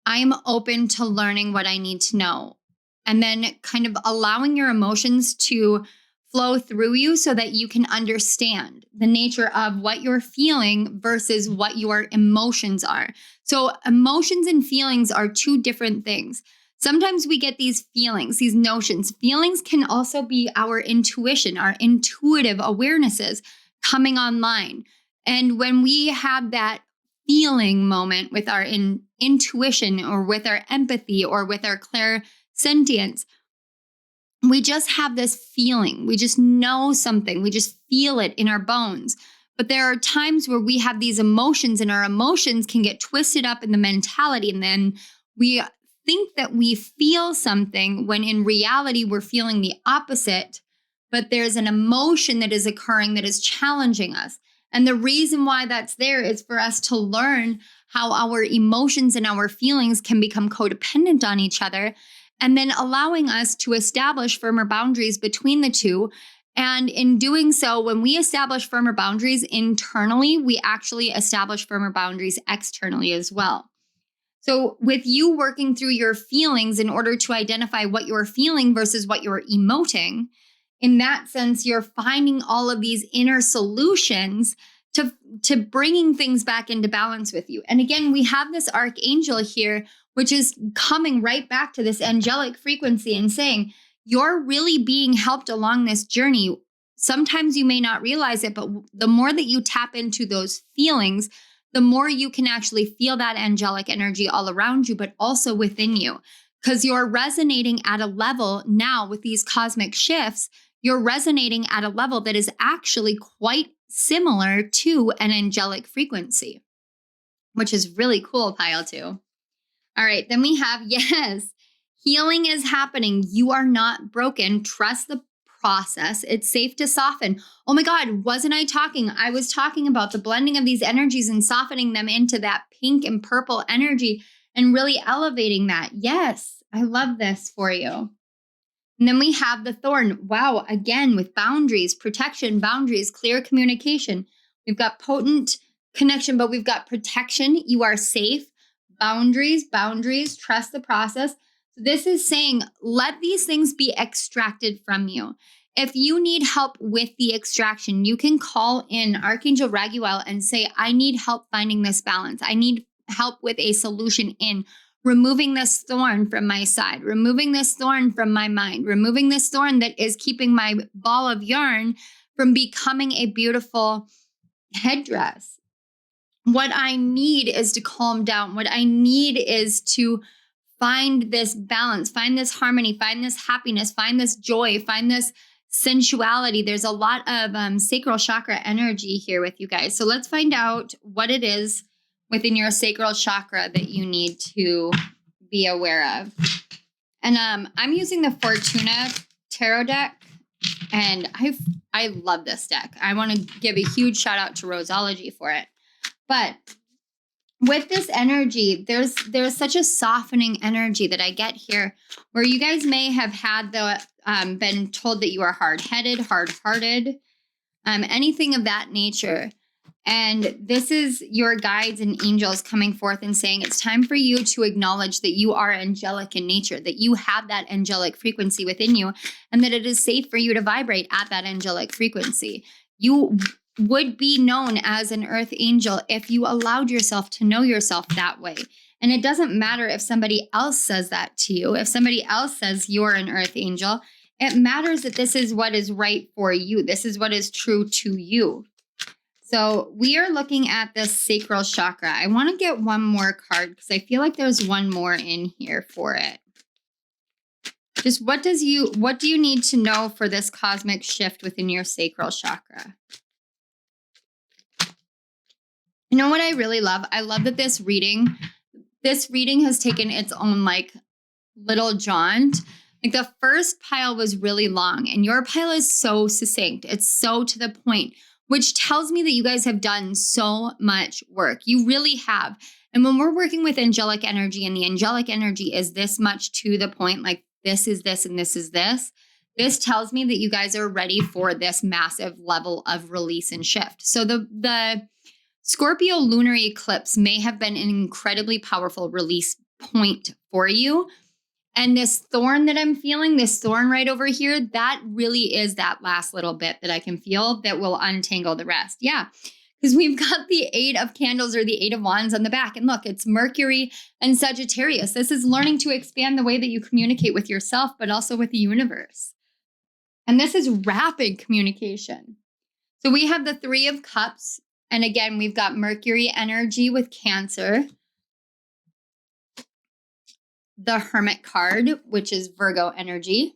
I'm open to learning what I need to know. And then kind of allowing your emotions to flow through you so that you can understand the nature of what you're feeling versus what your emotions are. So emotions and feelings are two different things. Sometimes we get these feelings, these notions. Feelings can also be our intuition, our intuitive awarenesses coming online. And when we have that feeling moment with our intuition or with our empathy or with our clairsentience, we just have this feeling. We just know something. We just feel it in our bones. But there are times where we have these emotions, and our emotions can get twisted up in the mentality. And then we think that we feel something when in reality we're feeling the opposite. But there's an emotion that is occurring that is challenging us. And the reason why that's there is for us to learn how our emotions and our feelings can become codependent on each other, and then allowing us to establish firmer boundaries between the two. And in doing so, when we establish firmer boundaries internally, we actually establish firmer boundaries externally as well. So with you working through your feelings in order to identify what you're feeling versus what you're emoting, in that sense, you're finding all of these inner solutions to bringing things back into balance with you. And again, we have this archangel here, which is coming right back to this angelic frequency and saying, you're really being helped along this journey. Sometimes you may not realize it, but the more that you tap into those feelings, the more you can actually feel that angelic energy all around you, but also within you. Because you're resonating at a level now with these cosmic shifts, you're resonating at a level that is actually quite similar to an angelic frequency, which is really cool, pile two. All right, then we have, yes, healing is happening. You are not broken. Trust the process. It's safe to soften. Oh my God, wasn't I talking? I was talking about the blending of these energies and softening them into that pink and purple energy and really elevating that. Yes, I love this for you. And then we have the thorn. Wow, again, with boundaries, protection, boundaries, clear communication. We've got potent connection, but we've got protection. You are safe. Boundaries, trust the process. So this is saying, let these things be extracted from you. If you need help with the extraction, you can call in Archangel Raguel and say, I need help finding this balance. I need help with a solution in removing this thorn from my side, removing this thorn from my mind, removing this thorn that is keeping my ball of yarn from becoming a beautiful headdress. What I need is to calm down. What I need is to find this balance, find this harmony, find this happiness, find this joy, find this sensuality. There's a lot of sacral chakra energy here with you guys. So let's find out what it is within your sacral chakra that you need to be aware of. And I'm using the Fortuna Tarot deck, and I love this deck. I want to give a huge shout out to Roseology for it. But with this energy, there's such a softening energy that I get here, where you guys may have had been told that you are hard-headed, hard-hearted, anything of that nature. And this is your guides and angels coming forth and saying it's time for you to acknowledge that you are angelic in nature, that you have that angelic frequency within you, and that it is safe for you to vibrate at that angelic frequency. You would be known as an earth angel if you allowed yourself to know yourself that way. And it doesn't matter if somebody else says that to you, if somebody else says you're an earth angel, it matters that this is what is right for you. This is what is true to you. So we are looking at this sacral chakra. I want to get one more card because I feel like there's one more in here for it. Just what do you need to know for this cosmic shift within your sacral chakra? You know what I really love? I love that this reading has taken its own like little jaunt. Like the first pile was really long and your pile is so succinct. It's so to the point, which tells me that you guys have done so much work. You really have. And when we're working with angelic energy and the angelic energy is this much to the point, like this is this and this is this, this tells me that you guys are ready for this massive level of release and shift. So the Scorpio lunar eclipse may have been an incredibly powerful release point for you. And this thorn that I'm feeling, this thorn right over here, that really is that last little bit that I can feel that will untangle the rest. Yeah, because we've got the 8 of candles or the 8 of wands on the back. And look, it's Mercury and Sagittarius. This is learning to expand the way that you communicate with yourself, but also with the universe. And this is rapid communication. So we have the 3 of cups. And again, we've got Mercury energy with Cancer. The Hermit card, which is Virgo energy.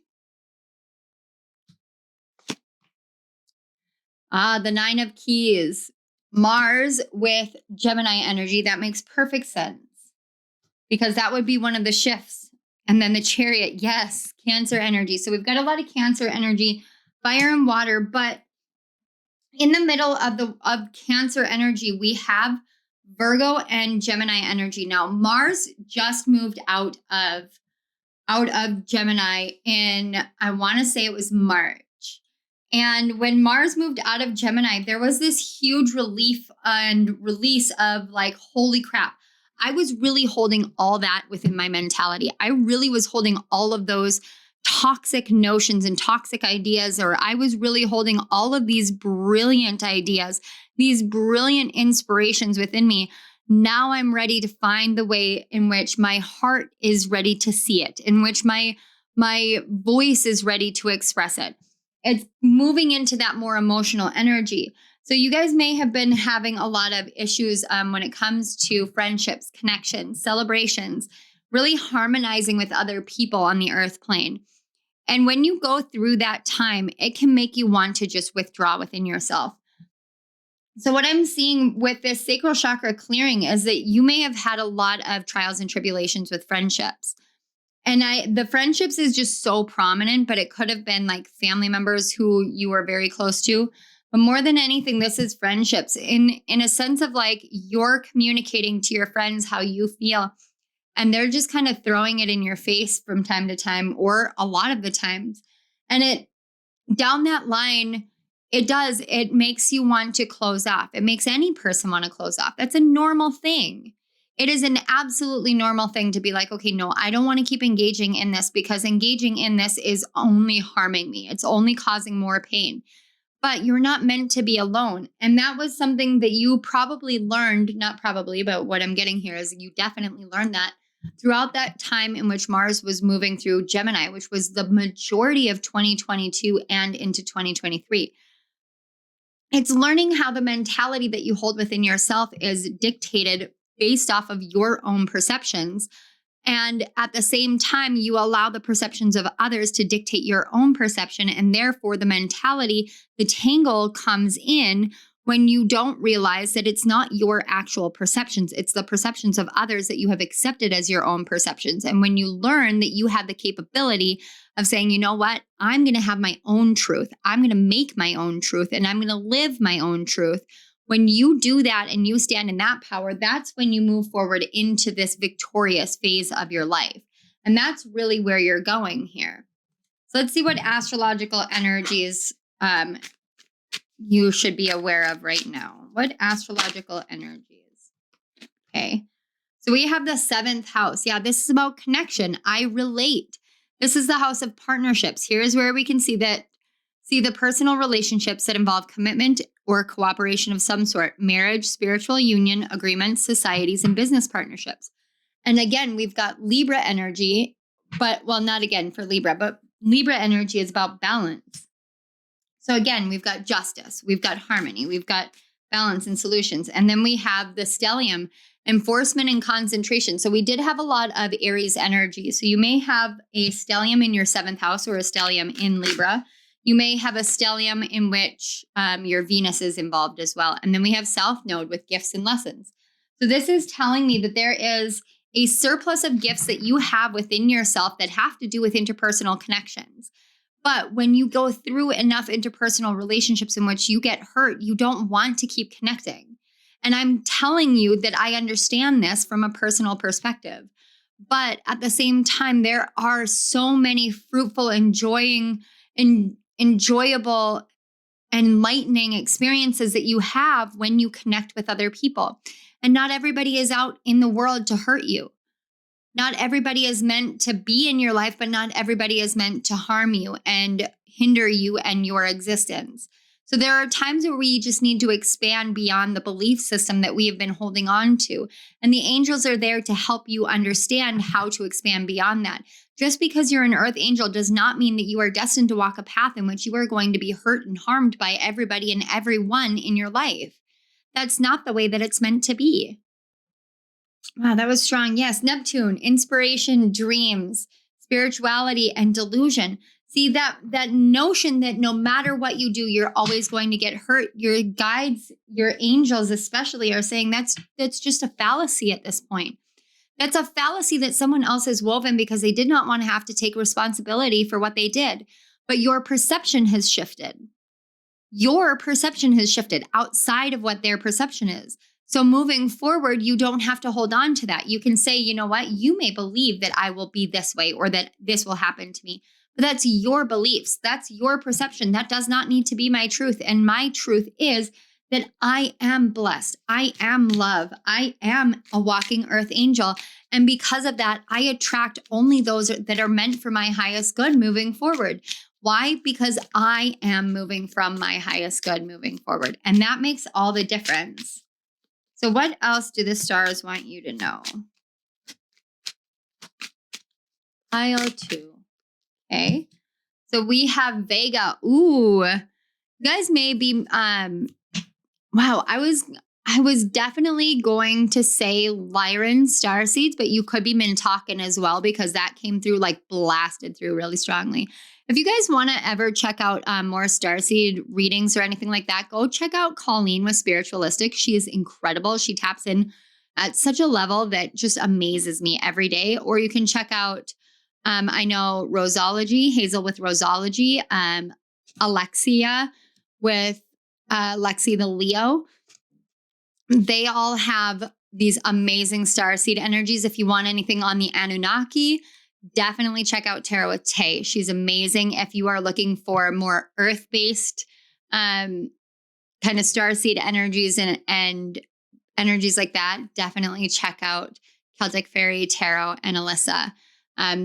The 9 of keys. Mars with Gemini energy. That makes perfect sense because that would be one of the shifts. And then the Chariot, yes, Cancer energy. So we've got a lot of Cancer energy, fire and water, but in the middle of Cancer energy, we have Virgo and Gemini energy. Now, Mars just moved out of Gemini in, I want to say it was March. And when Mars moved out of Gemini, there was this huge relief and release of like, holy crap. I was really holding all that within my mentality. I really was holding all of those toxic notions and toxic ideas, or I was really holding all of these brilliant ideas, these brilliant inspirations within me. Now I'm ready to find the way in which my heart is ready to see it, in which my voice is ready to express it. It's moving into that more emotional energy. So you guys may have been having a lot of issues when it comes to friendships, connections, celebrations, really harmonizing with other people on the earth plane. And when you go through that time, it can make you want to just withdraw within yourself. So what I'm seeing with this sacral chakra clearing is that you may have had a lot of trials and tribulations with friendships. And the friendships is just so prominent, but it could have been like family members who you were very close to. But more than anything, this is friendships in a sense of like you're communicating to your friends how you feel. And they're just kind of throwing it in your face from time to time, or a lot of the times. And it down that line, it makes you want to close off. It makes any person want to close off. That's a normal thing. It is an absolutely normal thing to be like, okay, no, I don't want to keep engaging in this because engaging in this is only harming me. It's only causing more pain. But you're not meant to be alone. And that was something that you probably learned, not probably, but what I'm getting here is you definitely learned that throughout that time in which Mars was moving through Gemini, which was the majority of 2022 and into 2023. It's learning how the mentality that you hold within yourself is dictated based off of your own perceptions. And at the same time, you allow the perceptions of others to dictate your own perception. And therefore, the mentality, the tangle comes in when you don't realize that it's not your actual perceptions. It's the perceptions of others that you have accepted as your own perceptions. And when you learn that you have the capability of saying, you know what, I'm going to have my own truth. I'm going to make my own truth and I'm going to live my own truth. When you do that and you stand in that power, that's when you move forward into this victorious phase of your life. And that's really where you're going here. So let's see what astrological energies you should be aware of right now. What astrological energies? Okay. So we have the 7th house. Yeah, this is about connection. I relate. This is the house of partnerships. Here's where we can see the personal relationships that involve commitment or cooperation of some sort, marriage, spiritual union, agreements, societies, and business partnerships. And again, we've got Libra energy, but well, not again for Libra, but Libra energy is about balance. So again, we've got justice, we've got harmony, we've got balance and solutions. And then we have the stellium, enforcement and concentration. So we did have a lot of Aries energy. So you may have a stellium in your 7th house or a stellium in Libra. You may have a stellium in which your Venus is involved as well. And then we have South Node with gifts and lessons. So this is telling me that there is a surplus of gifts that you have within yourself that have to do with interpersonal connections. But when you go through enough interpersonal relationships in which you get hurt, you don't want to keep connecting. And I'm telling you that I understand this from a personal perspective. But at the same time, there are so many fruitful, enjoyable, enlightening experiences that you have when you connect with other people. And not everybody is out in the world to hurt you. Not everybody is meant to be in your life, but not everybody is meant to harm you and hinder you and your existence. So there are times where we just need to expand beyond the belief system that we have been holding on to. And the angels are there to help you understand how to expand beyond that. Just because you're an earth angel does not mean that you are destined to walk a path in which you are going to be hurt and harmed by everybody and everyone in your life. That's not the way that it's meant to be. Wow, that was strong. Yes, Neptune, inspiration, dreams, spirituality, and delusion. See, that notion that no matter what you do, you're always going to get hurt. Your guides, your angels especially, are saying that's just a fallacy at this point. That's a fallacy that someone else has woven because they did not want to have to take responsibility for what they did. But your perception has shifted. Your perception has shifted outside of what their perception is. So moving forward, you don't have to hold on to that. You can say, you know what, you may believe that I will be this way or that this will happen to me, but that's your beliefs. That's your perception. That does not need to be my truth. And my truth is that I am blessed. I am love. I am a walking earth angel. And because of that, I attract only those that are meant for my highest good moving forward. Why? Because I am moving from my highest good moving forward. And that makes all the difference. So what else do the stars want you to know? Pile 2. Okay. So we have Vega. Ooh. You guys may be wow, I was definitely going to say Lyran starseeds, but you could be Mintalkin as well because that came through, like blasted through really strongly. If you guys want to ever check out more starseed readings or anything like that, go check out Colleen with Spiritualistic. She is incredible. She taps in at such a level that just amazes me every day. Or you can check out, I know Rosology, Hazel with Rosology, Alexia with Lexi the Leo. They all have these amazing starseed energies. If you want anything on the Anunnaki, definitely check out Tarot with Tay. She's amazing. If you are looking for more earth-based kind of starseed energies and energies like that, definitely check out Celtic Fairy, Tarot, and Alyssa.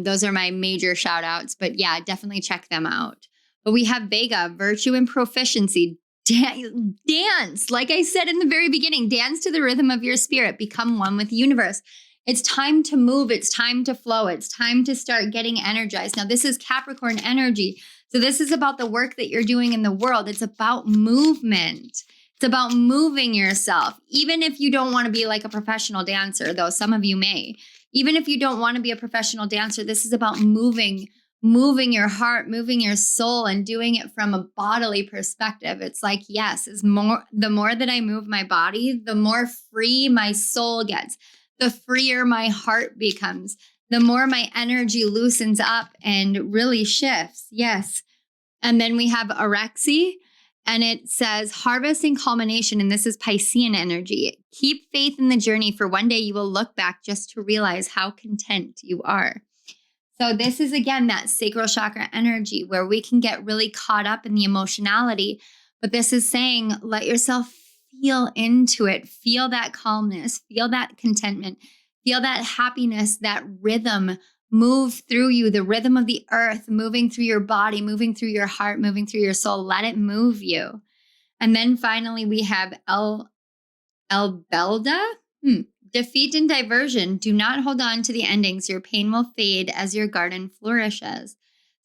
Those are my major shout outs, but yeah, definitely check them out. But we have Vega, virtue and proficiency. Dance, like I said in the very beginning, dance to the rhythm of your spirit, become one with the universe. It's time to move. It's time to flow. It's time to start getting energized. Now, this is Capricorn energy. So this is about the work that you're doing in the world. It's about movement. It's about moving yourself. Even if you don't want to be like a professional dancer, though some of you may. Even if you don't want to be a professional dancer, this is about moving your heart, moving your soul, and doing it from a bodily perspective. It's like, yes, the more that I move my body, the more free my soul gets. The freer my heart becomes, the more my energy loosens up and really shifts. Yes. And then we have Orexy, and it says harvest and culmination. And this is Piscean energy. Keep faith in the journey, for one day you will look back just to realize how content you are. So this is, again, that sacral chakra energy where we can get really caught up in the emotionality. But this is saying, let yourself feel into it. Feel that calmness, feel that contentment, feel that happiness, that rhythm move through you, the rhythm of the earth, moving through your body, moving through your heart, moving through your soul. Let it move you. And then finally, we have El Belda. Defeat and diversion. Do not hold on to the endings. Your pain will fade as your garden flourishes.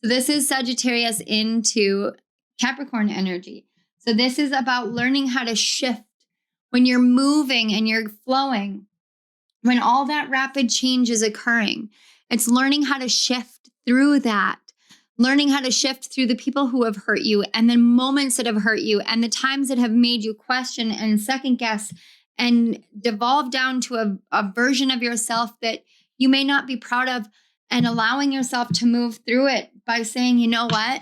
So this is Sagittarius into Capricorn energy. So this is about learning how to shift when you're moving and you're flowing, when all that rapid change is occurring. It's learning how to shift through that, learning how to shift through the people who have hurt you and the moments that have hurt you and the times that have made you question and second guess and devolve down to a version of yourself that you may not be proud of, and allowing yourself to move through it by saying, you know what?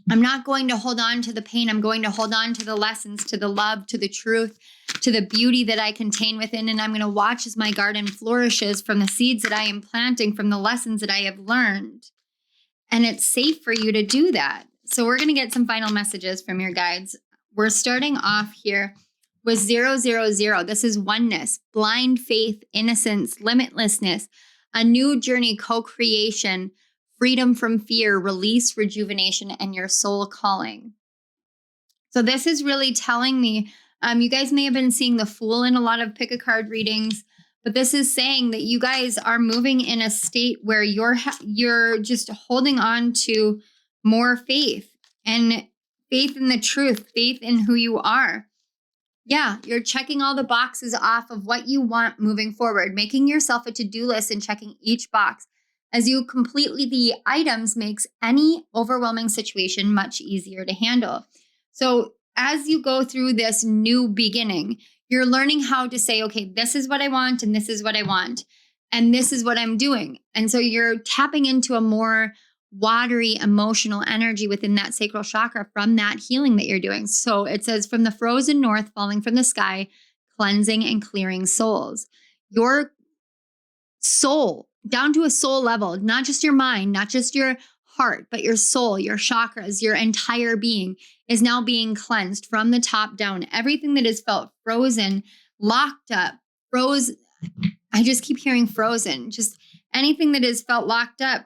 I'm not going to hold on to the pain. I'm going to hold on to the lessons, to the love, to the truth, to the beauty that I contain within. And I'm going to watch as my garden flourishes from the seeds that I am planting, from the lessons that I have learned. And it's safe for you to do that. So we're going to get some final messages from your guides. We're starting off here with 000. This is oneness, blind faith, innocence, limitlessness, a new journey, co-creation, freedom from fear, release, rejuvenation, and your soul calling. So this is really telling me, you guys may have been seeing the Fool in a lot of Pickacard readings, but this is saying that you guys are moving in a state where you're just holding on to more faith, and faith in the truth, faith in who you are. Yeah, you're checking all the boxes off of what you want moving forward, making yourself a to-do list and checking each box. As you complete the items makes any overwhelming situation much easier to handle. So as you go through this new beginning, you're learning how to say, okay, this is what I want, and this is what I want, and this is what I'm doing. And so you're tapping into a more watery emotional energy within that sacral chakra from that healing that you're doing. So it says, from the frozen north, falling from the sky, cleansing and clearing souls. Your soul, down to a soul level, not just your mind, not just your heart, but your soul, your chakras, your entire being is now being cleansed from the top down. Everything that is felt frozen, locked up, froze. I just keep hearing frozen. Just anything that is felt locked up,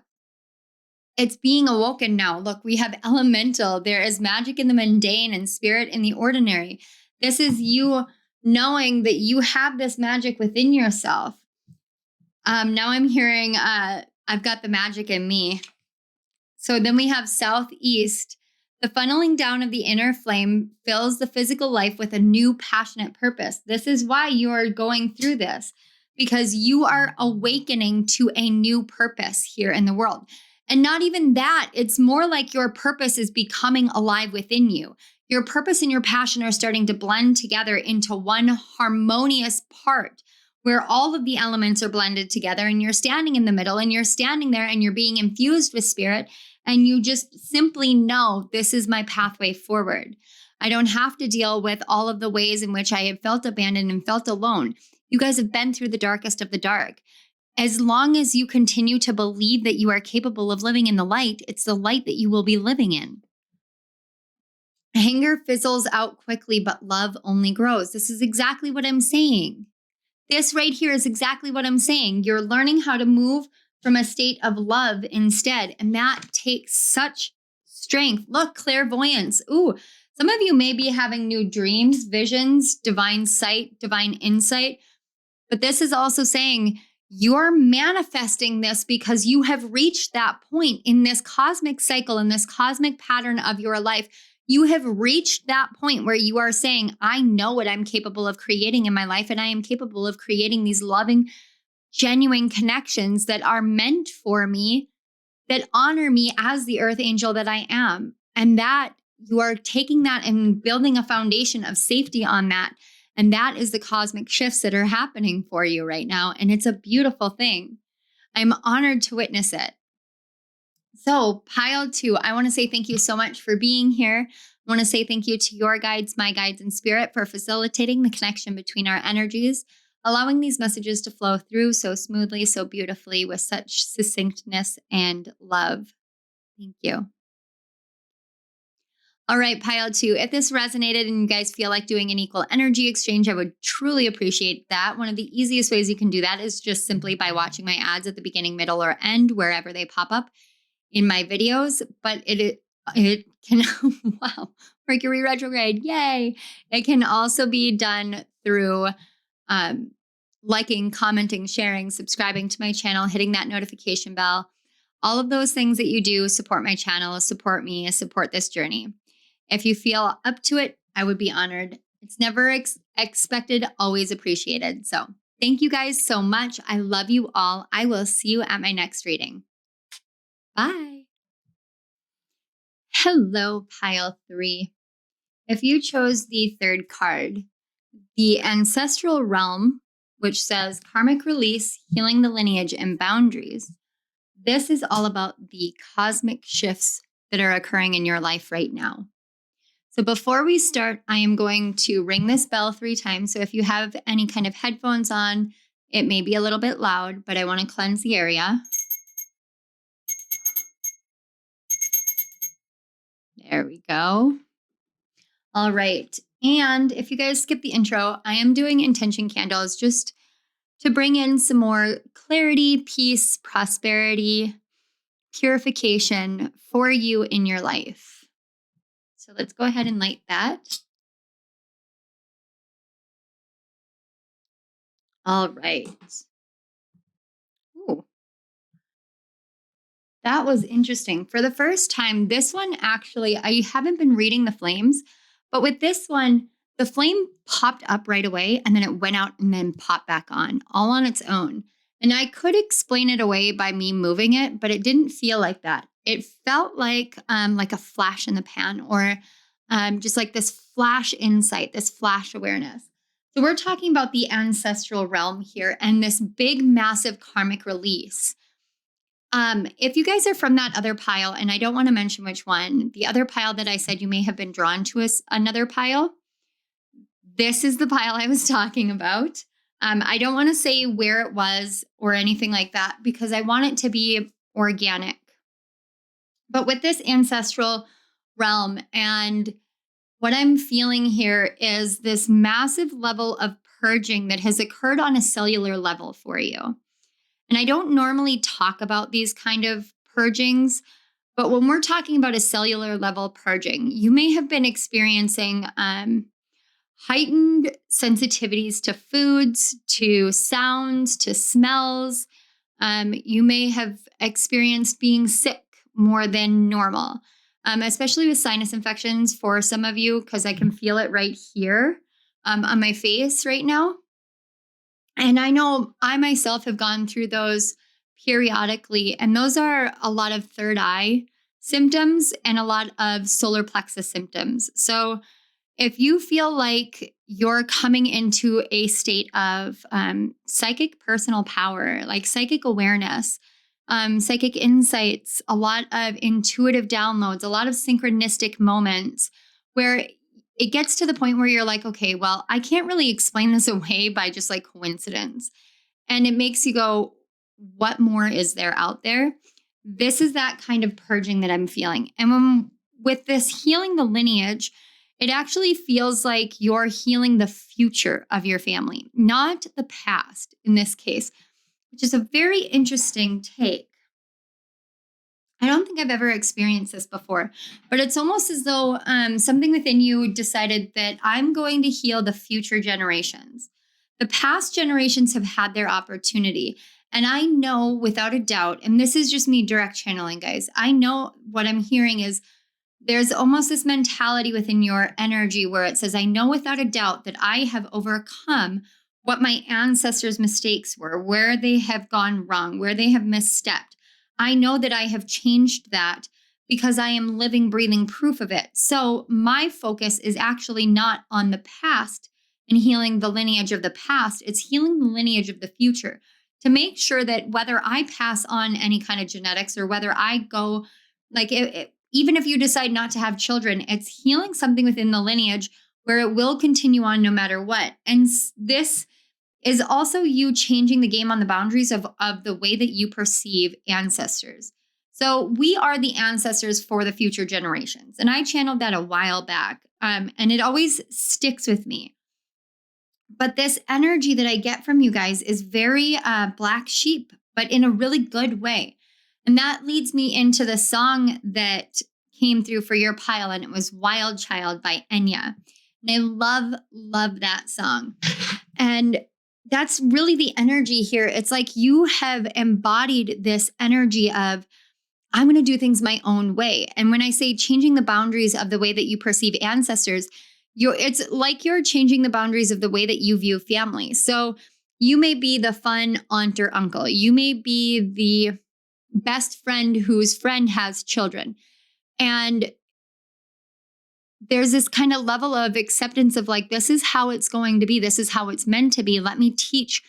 it's being awoken now. Look, we have elemental. There is magic in the mundane and spirit in the ordinary. This is you knowing that you have this magic within yourself. Now I'm hearing, I've got the magic in me. So then we have southeast. The funneling down of the inner flame fills the physical life with a new passionate purpose. This is why you are going through this, because you are awakening to a new purpose here in the world. And not even that, it's more like your purpose is becoming alive within you. Your purpose and your passion are starting to blend together into one harmonious part where all of the elements are blended together, and you're standing in the middle, and you're standing there and you're being infused with spirit, and you just simply know, this is my pathway forward. I don't have to deal with all of the ways in which I have felt abandoned and felt alone. You guys have been through the darkest of the dark. As long as you continue to believe that you are capable of living in the light, it's the light that you will be living in. Anger fizzles out quickly, but love only grows. This is exactly what I'm saying. This right here is exactly what I'm saying. You're learning how to move from a state of love instead, and that takes such strength. Look, clairvoyance. Ooh, some of you may be having new dreams, visions, divine sight, divine insight, but this is also saying you're manifesting this because you have reached that point in this cosmic cycle, in this cosmic pattern of your life. You have reached that point where you are saying, I know what I'm capable of creating in my life, and I am capable of creating these loving, genuine connections that are meant for me, that honor me as the earth angel that I am. And that you are taking that and building a foundation of safety on that. And that is the cosmic shifts that are happening for you right now. And it's a beautiful thing. I'm honored to witness it. So pile 2, I want to say thank you so much for being here. I want to say thank you to your guides, my guides in spirit, for facilitating the connection between our energies, allowing these messages to flow through so smoothly, so beautifully, with such succinctness and love. Thank you. All right, pile 2, if this resonated and you guys feel like doing an equal energy exchange, I would truly appreciate that. One of the easiest ways you can do that is just simply by watching my ads at the beginning, middle, or end, wherever they pop up in my videos. But it can, wow, Mercury retrograde, yay. It can also be done through liking, commenting, sharing, subscribing to my channel, hitting that notification bell. All of those things that you do support my channel, support me, support this journey. If you feel up to it, I would be honored. It's never expected, always appreciated. So thank you guys so much. I love you all. I will see you at my next reading. Bye. Hello, pile 3. If you chose the third card, the ancestral realm, which says karmic release, healing the lineage, and boundaries, this is all about the cosmic shifts that are occurring in your life right now. So before we start, I am going to ring this bell 3 times. So if you have any kind of headphones on, it may be a little bit loud, but I want to cleanse the area. There we go. All right. And if you guys skip the intro, I am doing intention candles just to bring in some more clarity, peace, prosperity, purification for you in your life. So let's go ahead and light that. All right. Ooh. That was interesting. For the first time, this one actually, I haven't been reading the flames, but with this one, the flame popped up right away and then it went out and then popped back on, all on its own. And I could explain it away by me moving it, but it didn't feel like that. It felt like a flash in the pan, or just like this flash insight, this flash awareness. So we're talking about the ancestral realm here and this big, massive karmic release. If you guys are from that other pile, and I don't want to mention which one, the other pile that I said you may have been drawn to another pile, this is the pile I was talking about. I don't want to say where it was or anything like that because I want it to be organic. But with this ancestral realm, and what I'm feeling here is this massive level of purging that has occurred on a cellular level for you. And I don't normally talk about these kind of purgings, but when we're talking about a cellular level purging, you may have been experiencing heightened sensitivities to foods, to sounds, to smells. You may have experienced being sick more than normal, especially with sinus infections for some of you, because I can feel it right here on my face right now. And I know I myself have gone through those periodically, and those are a lot of third eye symptoms and a lot of solar plexus symptoms. So if you feel like you're coming into a state of psychic personal power, like psychic awareness, psychic insights, a lot of intuitive downloads, a lot of synchronistic moments where it gets to the point where you're like, okay, well, I can't really explain this away by just like coincidence. And it makes you go, what more is there out there? This is that kind of purging that I'm feeling. And with this healing the lineage, it actually feels like you're healing the future of your family, not the past in this case, which is a very interesting take. I don't think I've ever experienced this before, but it's almost as though something within you decided that I'm going to heal the future generations. The past generations have had their opportunity. And I know without a doubt, and this is just me direct channeling, guys, I know what I'm hearing is there's almost this mentality within your energy where it says, I know without a doubt that I have overcome what my ancestors' mistakes were, where they have gone wrong, where they have misstepped. I know that I have changed that because I am living, breathing proof of it. So my focus is actually not on the past and healing the lineage of the past. It's healing the lineage of the future to make sure that whether I pass on any kind of genetics or whether I go, like, even if you decide not to have children, it's healing something within the lineage where it will continue on no matter what. And this is also you changing the game on the boundaries of the way that you perceive ancestors. So we are the ancestors for the future generations. And I channeled that a while back, and it always sticks with me. But this energy that I get from you guys is very black sheep, but in a really good way. And that leads me into the song that came through for your pile, and it was Wild Child by Enya. And I love that song. And that's really the energy here. It's like you have embodied this energy of, I'm going to do things my own way. And when I say changing the boundaries of the way that you perceive ancestors, it's like you're changing the boundaries of the way that you view family. So you may be the fun aunt or uncle. You may be the best friend whose friend has children. And there's this kind of level of acceptance of like, this is how it's going to be. This is how it's meant to be. Let me teach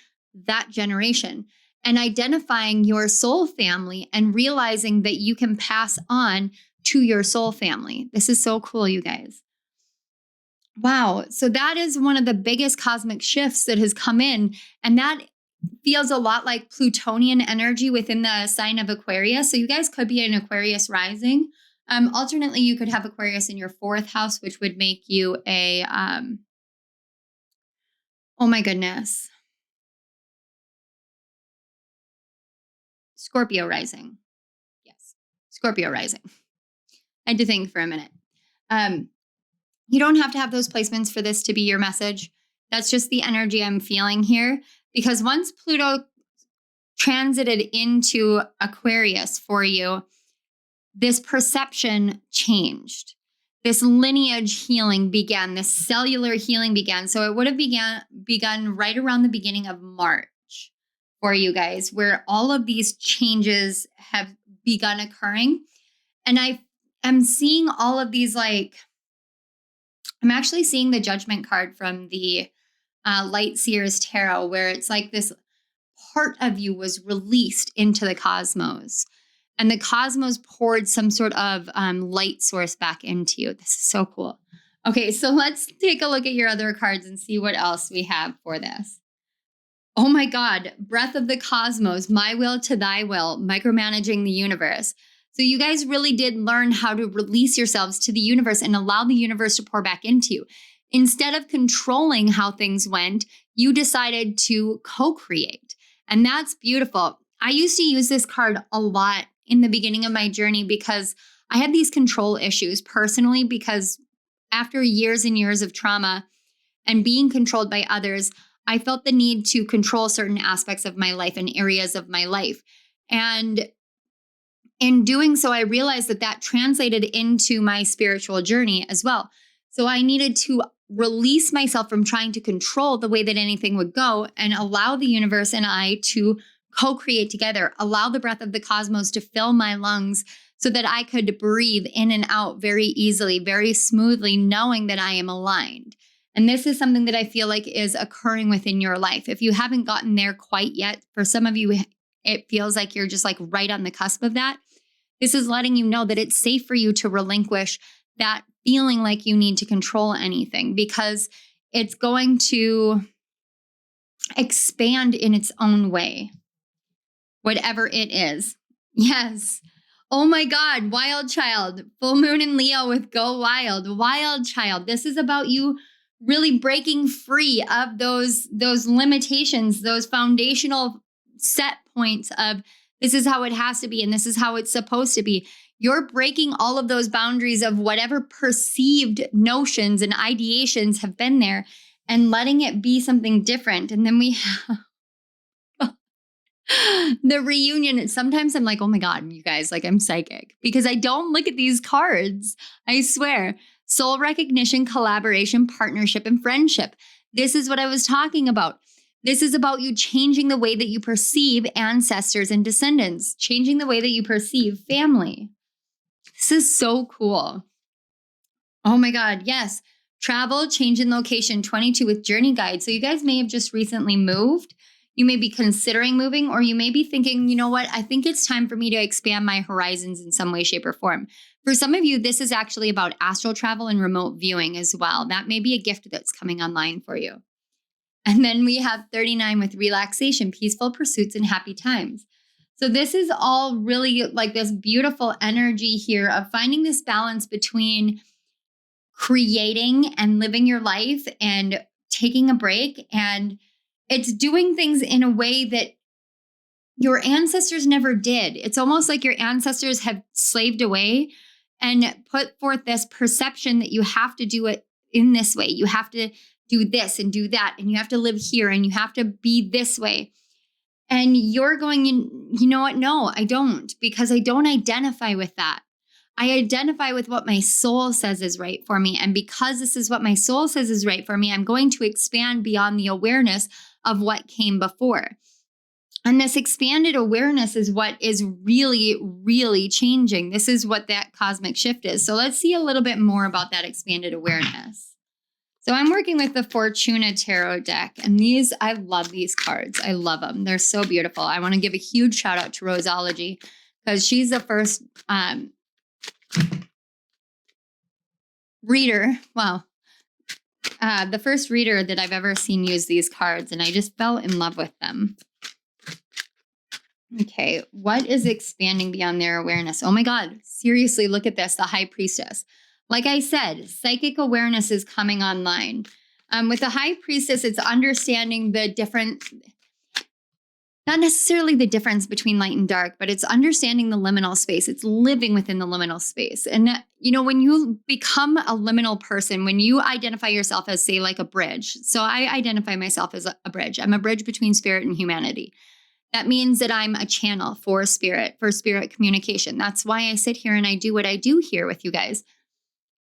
that generation. And identifying your soul family and realizing that you can pass on to your soul family. This is so cool, you guys. Wow. So that is one of the biggest cosmic shifts that has come in. And that feels a lot like Plutonian energy within the sign of Aquarius. So you guys could be an Aquarius rising. Alternately, you could have Aquarius in your 4th house, which would make you a, oh my goodness, Scorpio rising. Yes, Scorpio rising. I had to think for a minute. You don't have to have those placements for this to be your message. That's just the energy I'm feeling here. Because once Pluto transited into Aquarius for you, this perception changed. This lineage healing began. This cellular healing began. So it would have begun right around the beginning of March for you guys, where all of these changes have begun occurring. And I am seeing all of these, like, I'm actually seeing the Judgment card from the Light Seers Tarot, where it's like this part of you was released into the cosmos. And the cosmos poured some sort of light source back into you. This is so cool. Okay, so let's take a look at your other cards and see what else we have for this. Oh my God, Breath of the Cosmos, My Will to Thy Will, Micromanaging the Universe. So you guys really did learn how to release yourselves to the universe and allow the universe to pour back into you. Instead of controlling how things went, you decided to co-create. And that's beautiful. I used to use this card a lot in the beginning of my journey because I had these control issues personally, because after years and years of trauma and being controlled by others, I felt the need to control certain aspects of my life and areas of my life. And in doing so, I realized that that translated into my spiritual journey as well. So I needed to release myself from trying to control the way that anything would go and allow the universe and I to co-create together, allow the breath of the cosmos to fill my lungs so that I could breathe in and out very easily, very smoothly, knowing that I am aligned. And this is something that I feel like is occurring within your life. If you haven't gotten there quite yet, for some of you, it feels like you're just like right on the cusp of that. This is letting you know that it's safe for you to relinquish that feeling like you need to control anything, because it's going to expand in its own way, whatever it is. Yes. Oh my God, Wild Child, full moon in Leo with Go Wild. Wild Child, this is about you really breaking free of those limitations, those foundational set points of this is how it has to be and this is how it's supposed to be. You're breaking all of those boundaries of whatever perceived notions and ideations have been there and letting it be something different. And then we have the reunion. Sometimes I'm like, oh my God, you guys, like I'm psychic because I don't look at these cards. I swear. Soul recognition, collaboration, partnership, and friendship. This is what I was talking about. This is about you changing the way that you perceive ancestors and descendants, changing the way that you perceive family. This is so cool. Oh my God, yes. Travel, change in location, 22 with journey guide. So you guys may have just recently moved. You may be considering moving, or you may be thinking, you know what? I think it's time for me to expand my horizons in some way, shape, or form. For some of you, this is actually about astral travel and remote viewing as well. That may be a gift that's coming online for you. And then we have 39 with relaxation, peaceful pursuits, and happy times. So this is all really like this beautiful energy here of finding this balance between creating and living your life and taking a break. And it's doing things in a way that your ancestors never did. It's almost like your ancestors have slaved away and put forth this perception that you have to do it in this way. You have to do this and do that, and you have to live here, and you have to be this way. And you're going, you know what? No, I don't, because I don't identify with that. I identify with what my soul says is right for me. And because this is what my soul says is right for me, I'm going to expand beyond the awareness of what came before. And this expanded awareness is what is really, really changing. This is what that cosmic shift is. So let's see a little bit more about that expanded awareness. So I'm working with the Fortuna Tarot deck, and these, I love these cards. I love them. They're so beautiful. I want to give a huge shout out to Roseology because she's the first reader. Wow. The first reader that I've ever seen use these cards, and I just fell in love with them. Okay, what is expanding beyond their awareness? Oh my God, seriously, look at this, the High Priestess. Like I said, psychic awareness is coming online. With the High Priestess, it's understanding the different, not necessarily the difference between light and dark, but it's understanding the liminal space. It's living within the liminal space. And, when you become a liminal person, when you identify yourself as, say, like a bridge. So I identify myself as a bridge. I'm a bridge between spirit and humanity. That means that I'm a channel for spirit communication. That's why I sit here and I do what I do here with you guys.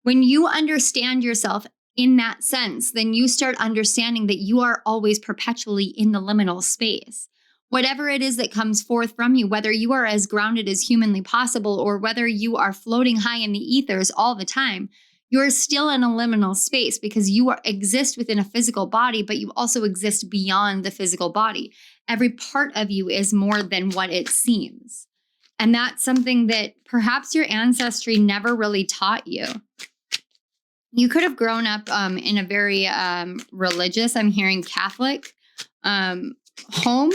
When you understand yourself in that sense, then you start understanding that you are always perpetually in the liminal space. Whatever it is that comes forth from you, whether you are as grounded as humanly possible or whether you are floating high in the ethers all the time, you're still in a liminal space because you exist within a physical body, but you also exist beyond the physical body. Every part of you is more than what it seems. And that's something that perhaps your ancestry never really taught you. You could have grown up in a very religious, I'm hearing Catholic, home.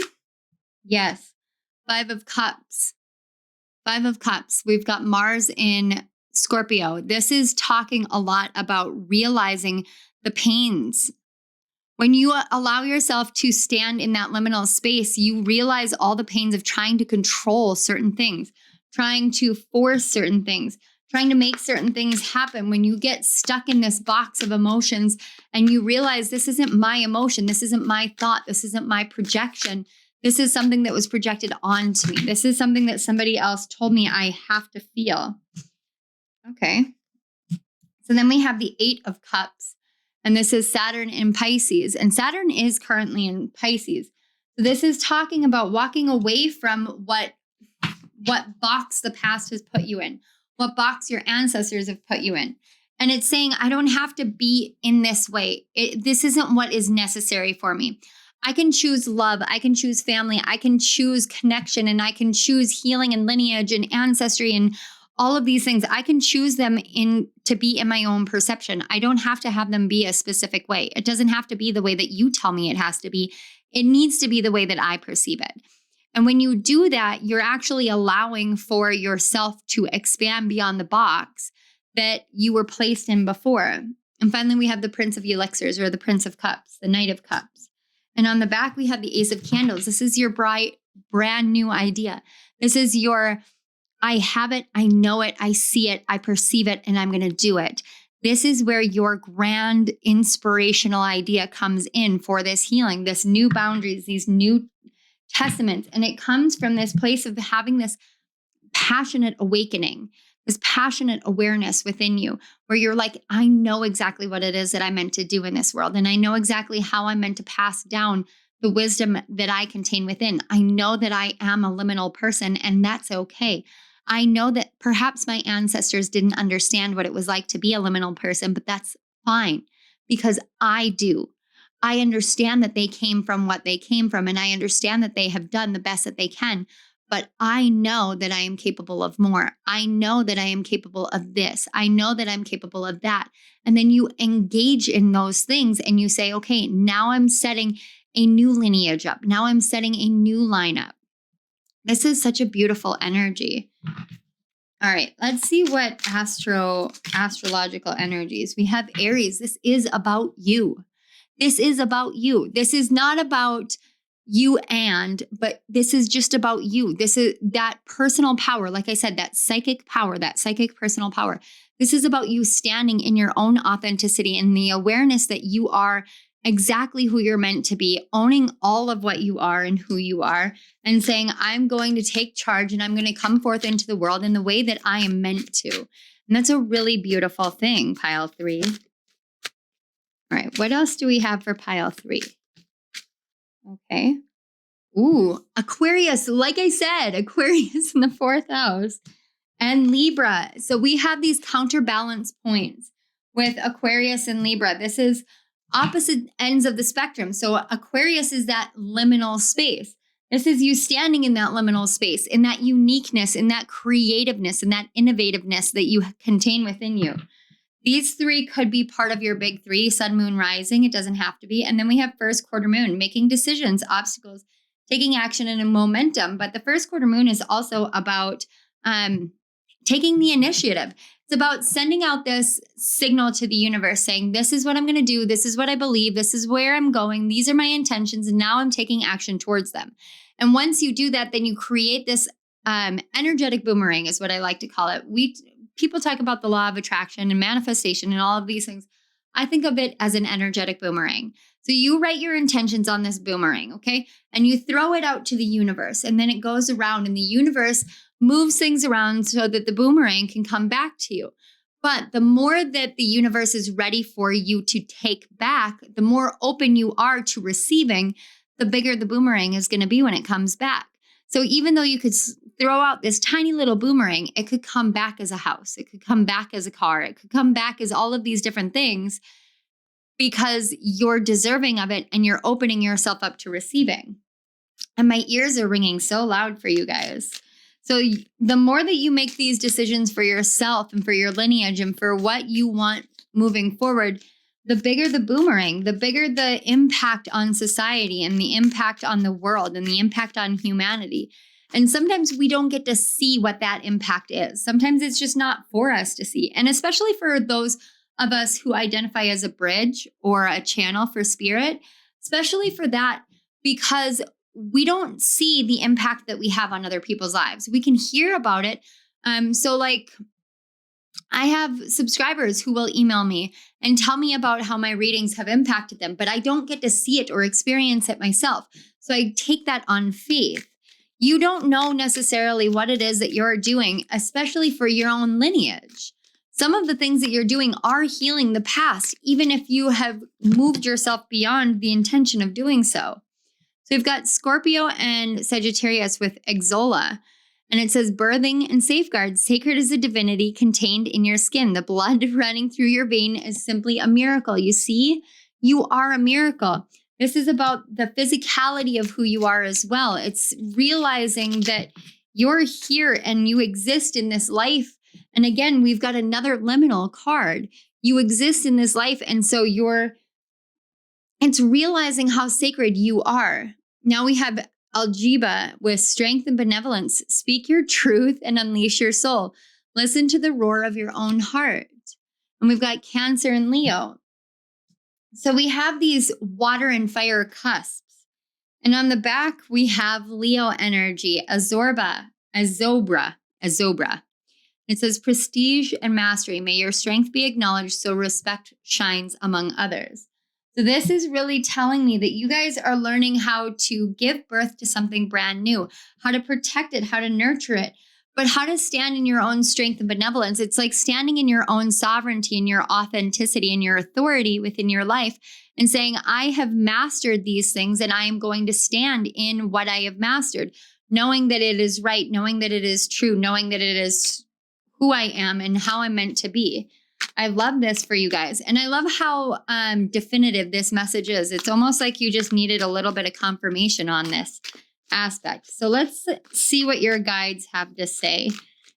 Yes. 5 of Cups. 5 of Cups. We've got Mars in Scorpio. This is talking a lot about realizing the pains. When you allow yourself to stand in that liminal space, you realize all the pains of trying to control certain things, trying to force certain things, trying to make certain things happen. When you get stuck in this box of emotions and you realize this isn't my emotion, this isn't my thought, this isn't my projection, this is something that was projected onto me. This is something that somebody else told me I have to feel. Okay. So then we have the 8 of Cups, and this is Saturn in Pisces, and Saturn is currently in Pisces. So this is talking about walking away from what box the past has put you in, what box your ancestors have put you in. And it's saying, I don't have to be in this way. This isn't what is necessary for me. I can choose love. I can choose family. I can choose connection, and I can choose healing and lineage and ancestry and all of these things. I can choose them to be in my own perception. I don't have to have them be a specific way. It doesn't have to be the way that you tell me it has to be. It needs to be the way that I perceive it. And when you do that, you're actually allowing for yourself to expand beyond the box that you were placed in before. And finally, we have the Prince of Elixirs, or the Prince of Cups, the Knight of Cups. And on the back, we have the Ace of Candles. This is your bright, brand new idea. This is your, I have it, I know it, I see it, I perceive it, and I'm going to do it. This is where your grand inspirational idea comes in for this healing, this new boundaries, these new testaments. And it comes from this place of having this passionate awakening, this passionate awareness within you, where you're like, I know exactly what it is that I'm meant to do in this world. And I know exactly how I'm meant to pass down the wisdom that I contain within. I know that I am a liminal person, and that's okay. I know that perhaps my ancestors didn't understand what it was like to be a liminal person, but that's fine because I do. I understand that they came from what they came from, and I understand that they have done the best that they can. But I know that I am capable of more. I know that I am capable of this. I know that I'm capable of that. And then you engage in those things and you say, okay, now I'm setting a new lineage up. Now I'm setting a new lineup. This is such a beautiful energy. All right, let's see what astrological energies. We have Aries. This is about you. This is about you. This is not about you but this is just about you. This is that personal power. Like I said, that psychic power, that psychic personal power. This is about you standing in your own authenticity and the awareness that you are exactly who you're meant to be, owning all of what you are and who you are, and saying, I'm going to take charge and I'm going to come forth into the world in the way that I am meant to. And that's a really beautiful thing, pile 3. All right, what else do we have for pile 3? Okay. Ooh, Aquarius. Like I said, Aquarius in the 4th house and Libra. So we have these counterbalance points with Aquarius and Libra. This is opposite ends of the spectrum. So Aquarius is that liminal space. This is you standing in that liminal space, in that uniqueness, in that creativeness, in that innovativeness that you contain within you. These three could be part of your big three, sun, moon, rising. It doesn't have to be. And then we have first quarter moon, making decisions, obstacles, taking action, and a momentum. But the first quarter moon is also about taking the initiative. It's about sending out this signal to the universe saying, this is what I'm going to do. This is what I believe. This is where I'm going. These are my intentions. And now I'm taking action towards them. And once you do that, then you create this energetic boomerang is what I like to call it. People talk about the law of attraction and manifestation and all of these things. I think of it as an energetic boomerang. So you write your intentions on this boomerang, okay? And you throw it out to the universe, and then it goes around, and the universe moves things around so that the boomerang can come back to you. But the more that the universe is ready for you to take back, the more open you are to receiving, the bigger the boomerang is going to be when it comes back. So even though you could throw out this tiny little boomerang, it could come back as a house. It could come back as a car. It could come back as all of these different things because you're deserving of it and you're opening yourself up to receiving. And my ears are ringing so loud for you guys. So the more that you make these decisions for yourself and for your lineage and for what you want moving forward, the bigger the boomerang, the bigger the impact on society and the impact on the world and the impact on humanity. And sometimes we don't get to see what that impact is. Sometimes it's just not for us to see. And especially for those of us who identify as a bridge or a channel for spirit, especially for that, because we don't see the impact that we have on other people's lives. We can hear about it. So like I have subscribers who will email me and tell me about how my readings have impacted them, but I don't get to see it or experience it myself. So I take that on faith. You don't know necessarily what it is that you're doing, especially for your own lineage. Some of the things that you're doing are healing the past, even if you have moved yourself beyond the intention of doing so. So we've got Scorpio and Sagittarius with Exola. And it says, birthing and safeguards, sacred is a divinity contained in your skin. The blood running through your vein is simply a miracle. You see, you are a miracle. This is about the physicality of who you are as well. It's realizing that you're here and you exist in this life. And again, we've got another liminal card. You exist in this life. And so it's realizing how sacred you are. Now we have Aljiba with strength and benevolence. Speak your truth and unleash your soul. Listen to the roar of your own heart. And we've got Cancer and Leo. So we have these water and fire cusps. And on the back, we have Leo energy, Azobra. It says prestige and mastery. May your strength be acknowledged so respect shines among others. So this is really telling me that you guys are learning how to give birth to something brand new, how to protect it, how to nurture it, but how to stand in your own strength and benevolence. It's like standing in your own sovereignty and your authenticity and your authority within your life and saying, I have mastered these things and I am going to stand in what I have mastered, knowing that it is right, knowing that it is true, knowing that it is who I am and how I'm meant to be. I love this for you guys. And I love how definitive this message is. It's almost like you just needed a little bit of confirmation on this aspect. So let's see what your guides have to say.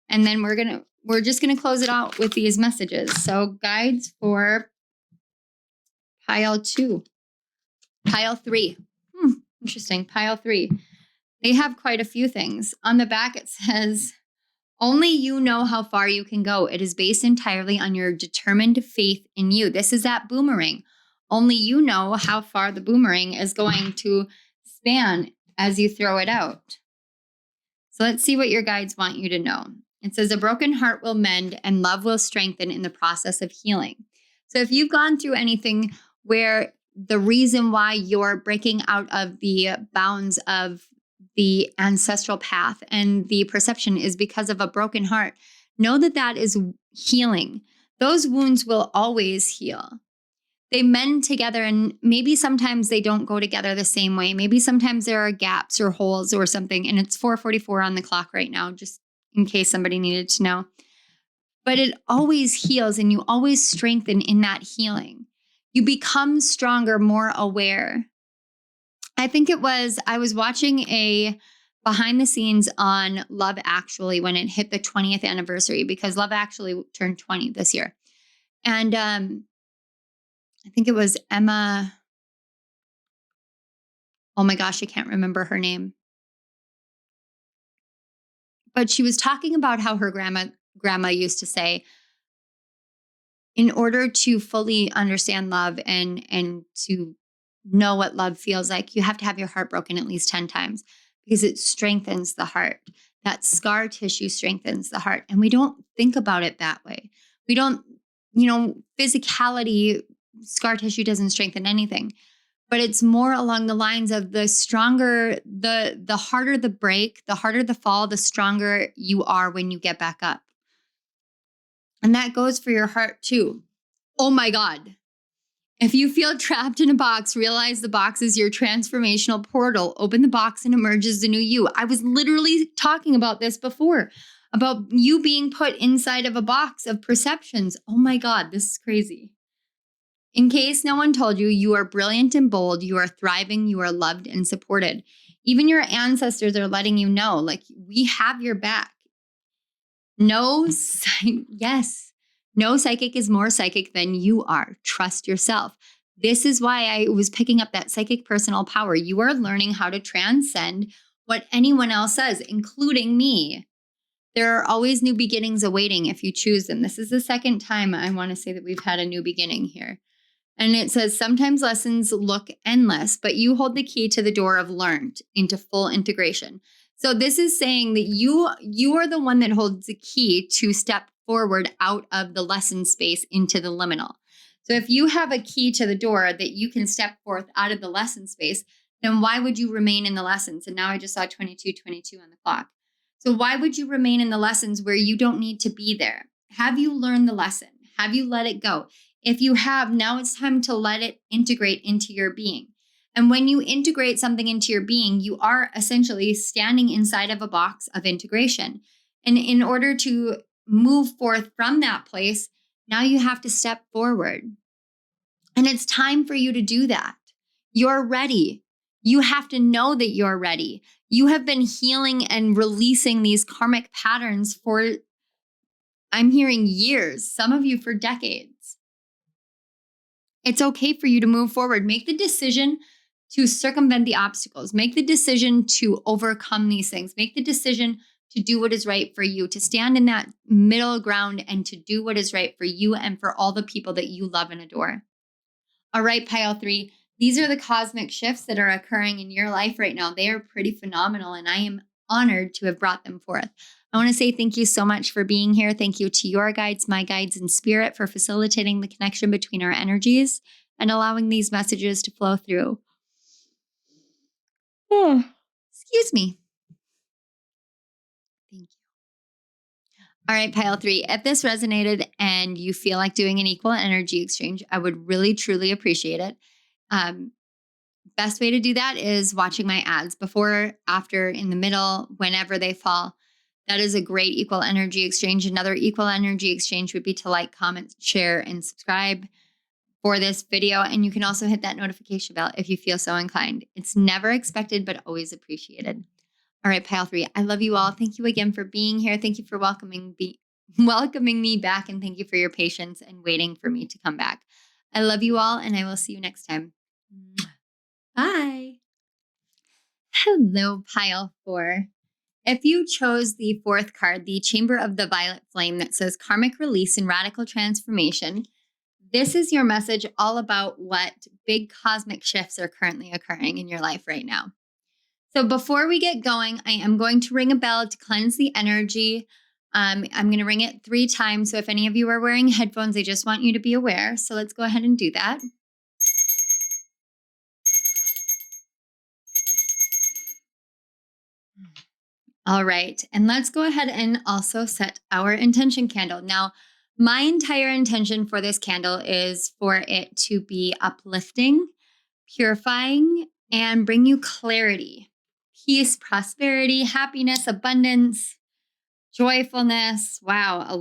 And then we're just going to close it out with these messages. So guides for pile 2, pile 3. Interesting. Pile 3. They have quite a few things. On the back, it says, only you know how far you can go. It is based entirely on your determined faith in you. This is that boomerang. Only you know how far the boomerang is going to span as you throw it out. So let's see what your guides want you to know. It says, a broken heart will mend and love will strengthen in the process of healing. So if you've gone through anything where the reason why you're breaking out of the bounds of the ancestral path and the perception is because of a broken heart, know that that is healing. Those wounds will always heal. They mend together, and maybe sometimes they don't go together the same way. Maybe sometimes there are gaps or holes or something, and it's 4:44 on the clock right now, just in case somebody needed to know. But it always heals, and you always strengthen in that healing. You become stronger, more aware. I think I was watching a behind the scenes on Love Actually when it hit the 20th anniversary, because Love Actually turned 20 this year. And I think it was Emma. Oh my gosh, I can't remember her name. But she was talking about how her grandma used to say, in order to fully understand love and to know what love feels like, you have to have your heart broken at least 10 times, because it strengthens the heart. That scar tissue strengthens the heart. And we don't think about it that way. We don't, physicality, scar tissue doesn't strengthen anything. But it's more along the lines of the stronger, the harder the break, the harder the fall, the stronger you are when you get back up. And that goes for your heart too. Oh my God. If you feel trapped in a box, realize the box is your transformational portal. Open the box and emerges the new you. I was literally talking about this before, about you being put inside of a box of perceptions. Oh my God, this is crazy. In case no one told you, you are brilliant and bold. You are thriving. You are loved and supported. Even your ancestors are letting you know, like, we have your back. Yes. No psychic is more psychic than you are. Trust yourself. This is why I was picking up that psychic personal power. You are learning how to transcend what anyone else says, including me. There are always new beginnings awaiting if you choose them. This is the second time I want to say that we've had a new beginning here. And it says, sometimes lessons look endless, but you hold the key to the door of learned into full integration. So this is saying that you are the one that holds the key to step forward out of the lesson space into the liminal. So if you have a key to the door that you can step forth out of the lesson space, then why would you remain in the lessons? And now I just saw 22:22 on the clock. So why would you remain in the lessons where you don't need to be there? Have you learned the lesson? Have you let it go? If you have, now it's time to let it integrate into your being. And when you integrate something into your being, you are essentially standing inside of a box of integration. And in order to move forth from that place, now you have to step forward. And it's time for you to do that. You're ready. You have to know that you're ready. You have been healing and releasing these karmic patterns for, I'm hearing, years, some of you for decades. It's okay for you to move forward. Make the decision to circumvent the obstacles. Make the decision to overcome these things. Make the decision to do what is right for you, to stand in that middle ground and to do what is right for you and for all the people that you love and adore. All right, pile 3. These are the cosmic shifts that are occurring in your life right now. They are pretty phenomenal, and I am honored to have brought them forth. I want to say thank you so much for being here. Thank you to your guides, my guides, and spirit for facilitating the connection between our energies and allowing these messages to flow through. Oh, excuse me. Thank you. All right, pile 3. If this resonated and you feel like doing an equal energy exchange, I would really, truly appreciate it. Best way to do that is watching my ads before, after, in the middle, whenever they fall. That is a great equal energy exchange. Another equal energy exchange would be to like, comment, share, and subscribe for this video. And you can also hit that notification bell if you feel so inclined. It's never expected, but always appreciated. All right, pile 3. I love you all. Thank you again for being here. Thank you for welcoming me back. And thank you for your patience and waiting for me to come back. I love you all, and I will see you next time. Bye. Hello, pile 4. If you chose the 4th card, the Chamber of the Violet Flame, that says karmic release and radical transformation, this is your message all about what big cosmic shifts are currently occurring in your life right now. So before we get going, I am going to ring a bell to cleanse the energy. I'm going to ring it 3 times. So if any of you are wearing headphones, I just want you to be aware. So let's go ahead and do that. All right, and let's go ahead and also set our intention candle. Now, my entire intention for this candle is for it to be uplifting, purifying, and bring you clarity, peace, prosperity, happiness, abundance, joyfulness. Wow, a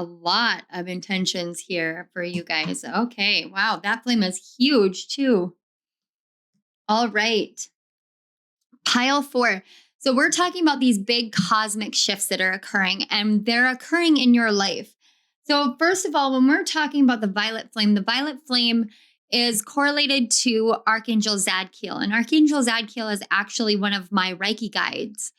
lot of intentions here for you guys. Okay, wow, that flame is huge too. All right. Pile 4. So we're talking about these big cosmic shifts that are occurring, and they're occurring in your life. So first of all, when we're talking about the violet flame is correlated to Archangel Zadkiel. And Archangel Zadkiel is actually one of my Reiki guides.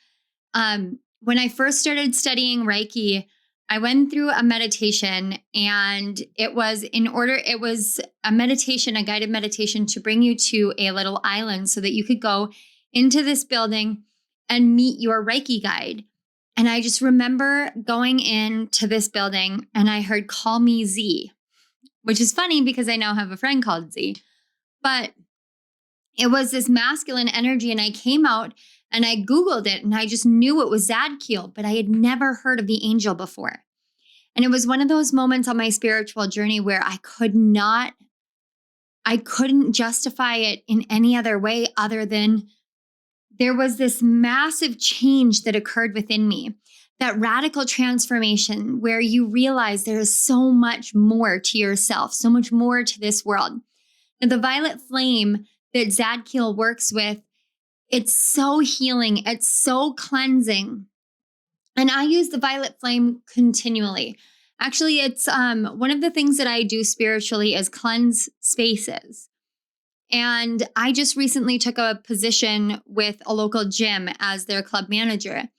When I first started studying Reiki, I went through a meditation, and it was a meditation, a guided meditation to bring you to a little island so that you could go into this building and meet your Reiki guide. And I just remember going into this building and I heard, "Call me Z," which is funny because I now have a friend called Z. But it was this masculine energy, and I came out and I Googled it and I just knew it was Zadkiel, but I had never heard of the angel before. And it was one of those moments on my spiritual journey where I couldn't justify it in any other way other than there was this massive change that occurred within me, that radical transformation where you realize there is so much more to yourself, so much more to this world. And the violet flame that Zadkiel works with, it's so healing, it's so cleansing. And I use the violet flame continually. Actually, it's one of the things that I do spiritually is cleanse spaces. And I just recently took a position with a local gym as their club manager.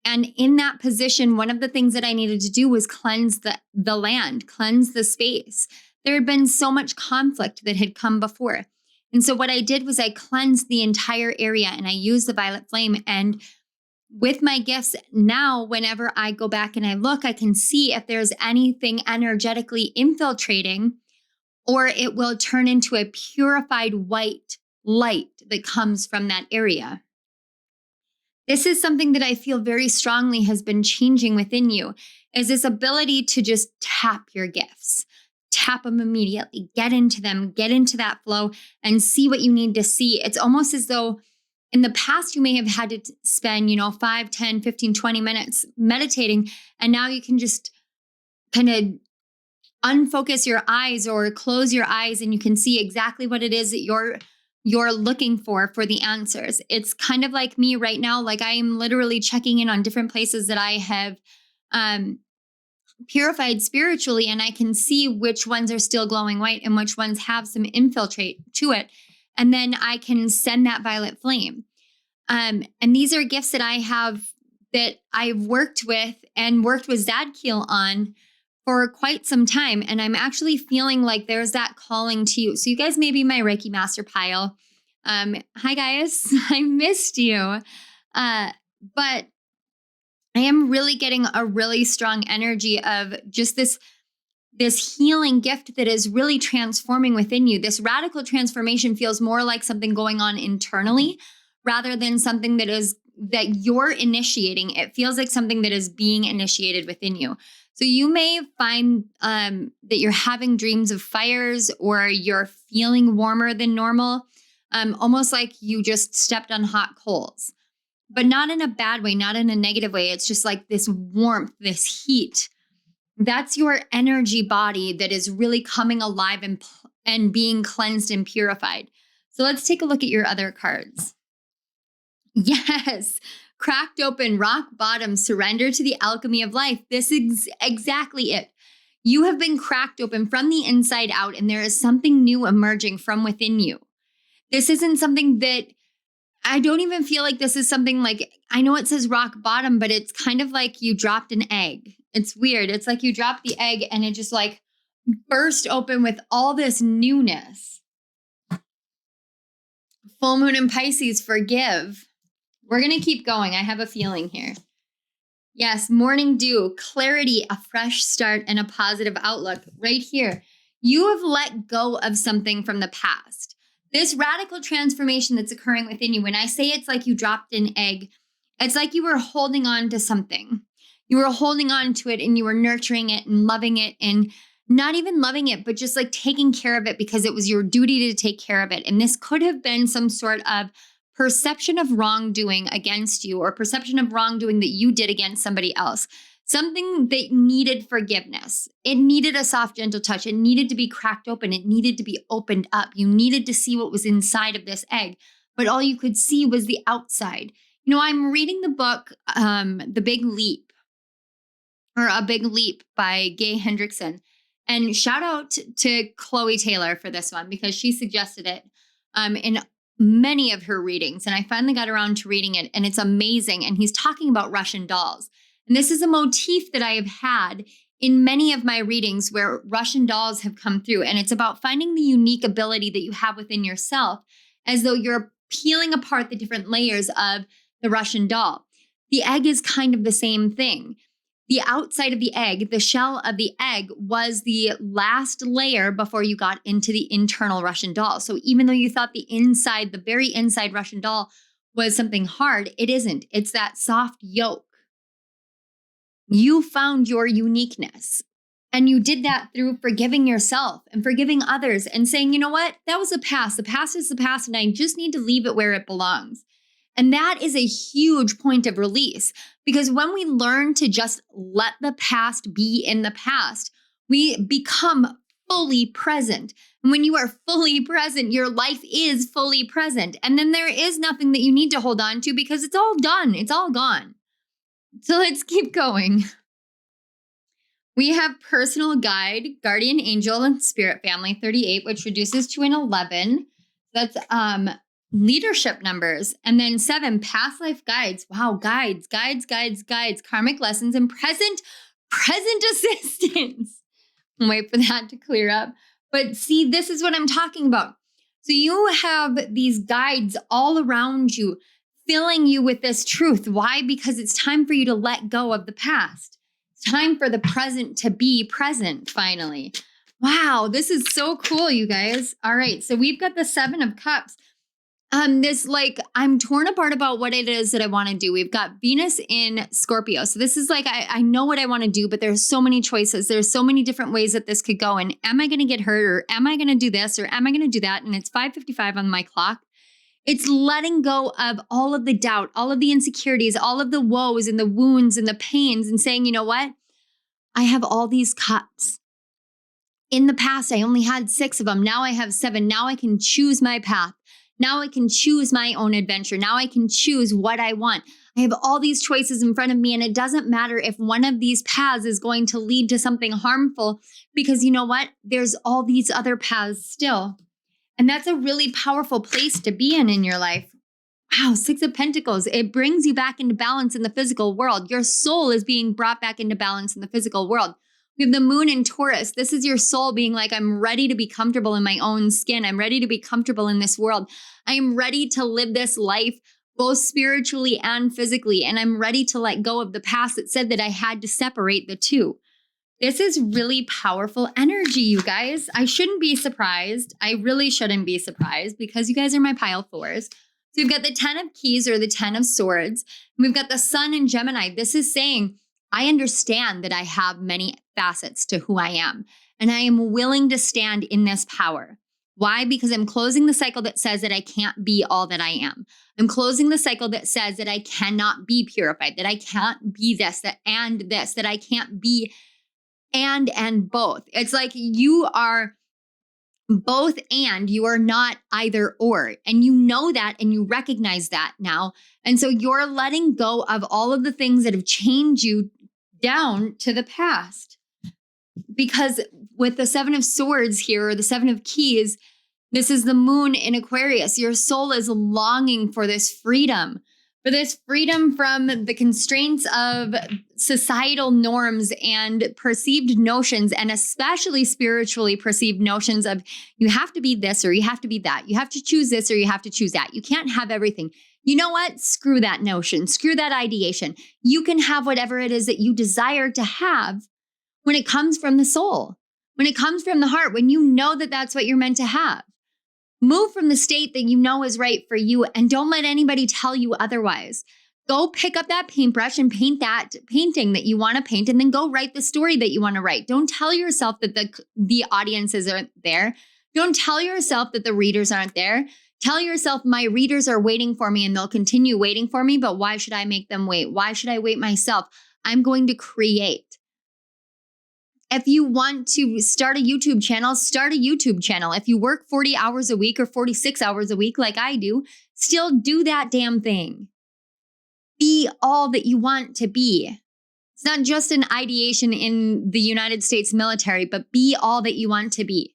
And in that position, one of the things that I needed to do was cleanse the land, cleanse the space. There had been so much conflict that had come before. And so what I did was I cleansed the entire area, and I used the violet flame. And with my gifts now, whenever I go back and I look, I can see if there's anything energetically infiltrating, or it will turn into a purified white light that comes from that area. This is something that I feel very strongly has been changing within you, is this ability to just tap your gifts, tap them immediately, get into them, get into that flow and see what you need to see. It's almost as though in the past, you may have had to spend, 5, 10, 15, 20 minutes meditating, and now you can just kind of unfocus your eyes or close your eyes, and you can see exactly what it is that you're looking for the answers. It's kind of like me right now. Like I am literally checking in on different places that I have purified spiritually, and I can see which ones are still glowing white and which ones have some infiltrate to it. And then I can send that violet flame. And these are gifts that I have that I've worked with Zadkiel on for quite some time. And I'm actually feeling like there's that calling to you. So you guys may be my Reiki master pile. Hi guys, I missed you. But I am really getting a really strong energy of just this healing gift that is really transforming within you. This radical transformation feels more like something going on internally rather than something that you're initiating. It feels like something that is being initiated within you. So you may find that you're having dreams of fires, or you're feeling warmer than normal, almost like you just stepped on hot coals, but not in a bad way, not in a negative way. It's just like this warmth, this heat. That's your energy body that is really coming alive and being cleansed and purified. So let's take a look at your other cards. Yes, cracked open, rock bottom, surrender to the alchemy of life. This is exactly it. You have been cracked open from the inside out, and there is something new emerging from within you. This isn't something that I don't even feel like this is something like, I know it says rock bottom, but it's kind of like you dropped an egg. It's weird. It's like you dropped the egg and it just like burst open with all this newness. Full moon in Pisces, forgive. We're going to keep going. I have a feeling here. Yes, morning dew, clarity, a fresh start, and a positive outlook. Right here, you have let go of something from the past. This radical transformation that's occurring within you, when I say it's like you dropped an egg, it's like you were holding on to something. You were holding on to it and you were nurturing it and loving it, and not even loving it, but just like taking care of it because it was your duty to take care of it. And this could have been some sort of perception of wrongdoing against you, or perception of wrongdoing that you did against somebody else. something that needed forgiveness. It needed a soft, gentle touch. It needed to be cracked open. It needed to be opened up. You needed to see what was inside of this egg, but all you could see was the outside. You know, I'm reading the book, The Big Leap, or A Big Leap by Gay Hendrickson. And shout out to Chloe Taylor for this one, because she suggested it in many of her readings. And I finally got around to reading it, and it's amazing. And he's talking about Russian dolls. And this is a motif that I have had in many of my readings where Russian dolls have come through. And it's about finding the unique ability that you have within yourself, as though you're peeling apart the different layers of the Russian doll. The egg is kind of the same thing. The outside of the egg, the shell of the egg, was the last layer before you got into the internal Russian doll. So even though you thought the inside, the very inside Russian doll was something hard, it isn't. It's that soft yolk. You found your uniqueness. And you did that through forgiving yourself and forgiving others and saying, you know what? That was the past. The past is the past, and I just need to leave it where it belongs. And that is a huge point of release, because when we learn to just let the past be in the past, we become fully present. And when you are fully present, your life is fully present. And then there is nothing that you need to hold on to, because it's all done. It's all gone. So let's keep going. We have personal guide, guardian angel, and spirit family 38, which reduces to an 11. That's leadership numbers. And then 7, past life guides. Wow, guides, karmic lessons, and present assistance. Wait for that to clear up. But see, this is what I'm talking about. So you have these guides all around you, filling you with this truth. Why? Because it's time for you to let go of the past. It's time for the present to be present, finally. Wow, this is so cool, you guys. All right, so we've got the 7 of Cups. I'm torn apart about what it is that I want to do. We've got Venus in Scorpio. So this is like, I know what I want to do, but there's so many choices. There's so many different ways that this could go. And am I going to get hurt, or am I going to do this, or am I going to do that? And it's 5:55 on my clock. It's letting go of all of the doubt, all of the insecurities, all of the woes and the wounds and the pains, and saying, you know what? I have all these cups. In the past, I only had 6 of them. Now I have 7. Now I can choose my path. Now I can choose my own adventure. Now I can choose what I want. I have all these choices in front of me, and it doesn't matter if one of these paths is going to lead to something harmful, because you know what? There's all these other paths still. And that's a really powerful place to be in your life. Wow, 6 of Pentacles. It brings you back into balance in the physical world. Your soul is being brought back into balance in the physical world. We have the moon in Taurus. This is your soul being like, I'm ready to be comfortable in my own skin. I'm ready to be comfortable in this world. I am ready to live this life, both spiritually and physically. And I'm ready to let go of the past that said that I had to separate the two. This is really powerful energy, you guys. I shouldn't be surprised. I really shouldn't be surprised, because you guys are my pile 4s. So we've got the 10 of Keys, or the 10 of Swords. And we've got the Sun in Gemini. This is saying, I understand that I have many facets to who I am, and I am willing to stand in this power. Why? Because I'm closing the cycle that says that I can't be all that I am. I'm closing the cycle that says that I cannot be purified, that I can't be this, that I can't be and both. It's like you are both, and you are not either or. And you know that, and you recognize that now. And so you're letting go of all of the things that have chained you down to the past. Because with the 7 of Swords here, or the 7 of Keys, this is the moon in Aquarius. Your soul is longing for this freedom from the constraints of societal norms and perceived notions, and especially spiritually perceived notions of you have to be this or you have to be that. You have to choose this or you have to choose that. You can't have everything. You know what? Screw that notion. Screw that ideation. You can have whatever it is that you desire to have when it comes from the soul, when it comes from the heart, when you know that that's what you're meant to have. Move from the state that you know is right for you, and don't let anybody tell you otherwise. Go pick up that paintbrush and paint that painting that you want to paint, and then go write the story that you want to write. Don't tell yourself that the audiences aren't there. Don't tell yourself that the readers aren't there. Tell yourself, my readers are waiting for me and they'll continue waiting for me, but why should I make them wait? Why should I wait myself? I'm going to create. If you want to start a YouTube channel, start a YouTube channel. If you work 40 hours a week or 46 hours a week like I do, still do that damn thing. Be all that you want to be. It's not just an ideation in the United States military, but be all that you want to be.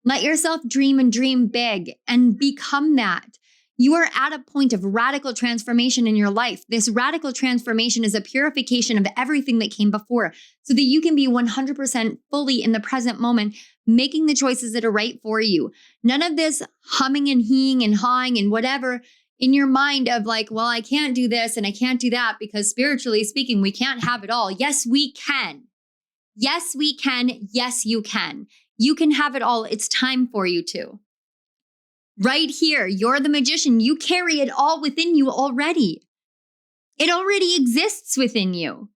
Let yourself dream and dream big and become that. You are at a point of radical transformation in your life. This radical transformation is a purification of everything that came before so that you can be 100% fully in the present moment, making the choices that are right for you. None of this humming and heeing and hawing and whatever in your mind of like, well, I can't do this and I can't do that because spiritually speaking, we can't have it all. Yes, we can. Yes, we can. Yes, you can. You can have it all. It's time for you to. Right here, you're the magician. You carry it all within you already. It already exists within you.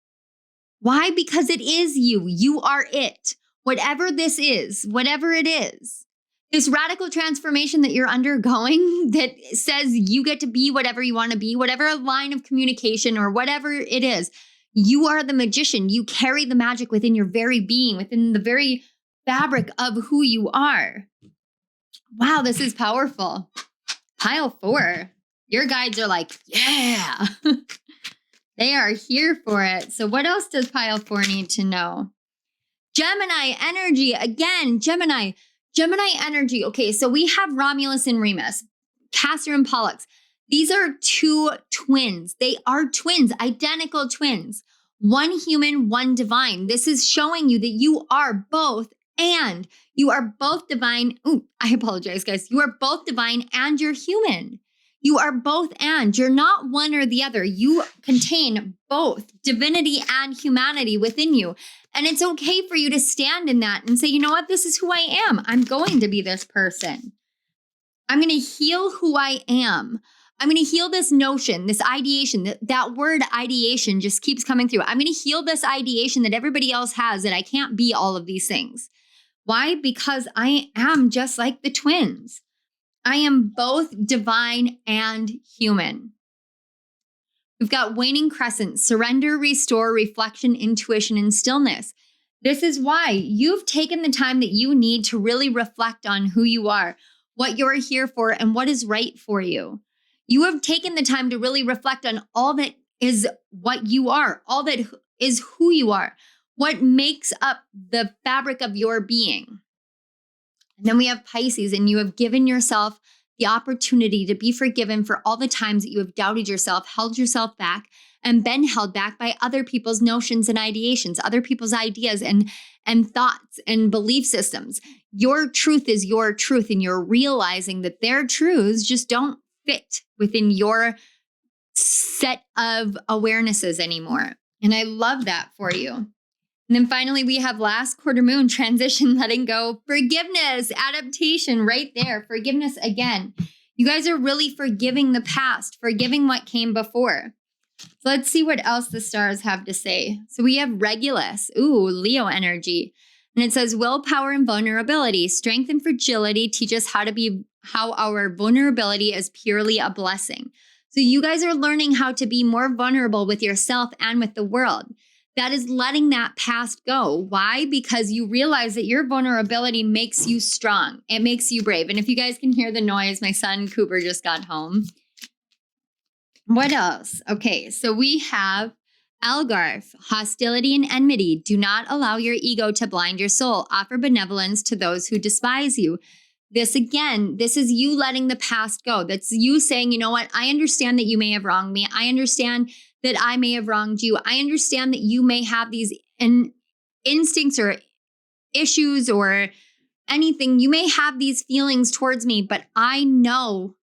Why? Because it is you. You are it. Whatever this is, whatever it is, this radical transformation that you're undergoing that says you get to be whatever you want to be, whatever line of communication or whatever it is, you are the magician. You carry the magic within your very being, within the very fabric of who you are. Wow, this is powerful. Pile 4. Your guides are like, yeah. They are here for it. So what else does pile 4 need to know? Gemini energy. Again, Gemini energy. Okay, so we have Romulus and Remus, Castor and Pollux. These are 2 twins. They are twins, identical twins. One human, one divine. This is showing you that you are both and you are both divine. Ooh, I apologize, guys. You are both divine and you're human. You are both and. You're not one or the other. You contain both divinity and humanity within you. And it's okay for you to stand in that and say, you know what? This is who I am. I'm going to be this person. I'm going to heal who I am. I'm going to heal this notion, this ideation, that word ideation just keeps coming through. I'm going to heal this ideation that everybody else has that I can't be all of these things. Why? Because I am just like the twins. I am both divine and human. We've got waning crescent, surrender, restore, reflection, intuition, and stillness. This is why you've taken the time that you need to really reflect on who you are, what you're here for, and what is right for you. You have taken the time to really reflect on all that is what you are, all that is who you are, what makes up the fabric of your being. And then we have Pisces, and you have given yourself the opportunity to be forgiven for all the times that you have doubted yourself, held yourself back, and been held back by other people's notions and ideations, other people's ideas and thoughts and belief systems. Your truth is your truth, and you're realizing that their truths just don't fit within your set of awarenesses anymore. And I love that for you. And then finally, we have last quarter moon, transition, letting go, forgiveness, adaptation right there. Forgiveness again. You guys are really forgiving the past, forgiving what came before. So let's see what else the stars have to say. So we have Regulus, Leo energy. And it says willpower and vulnerability, strength and fragility teach us how our vulnerability is purely a blessing. So you guys are learning how to be more vulnerable with yourself and with the world. That is letting that past go. Why? Because you realize that your vulnerability makes you strong. It makes you brave. And if you guys can hear the noise, my son Cooper just got home. What else? Okay, so we have Algarve, hostility and enmity. Do not allow your ego to blind your soul. Offer benevolence to those who despise you. This again, this is you letting the past go. That's you saying, you know what? I understand that you may have wronged me. I understand that I may have wronged you. I understand that you may have these instincts or issues or anything. You may have these feelings towards me, but I know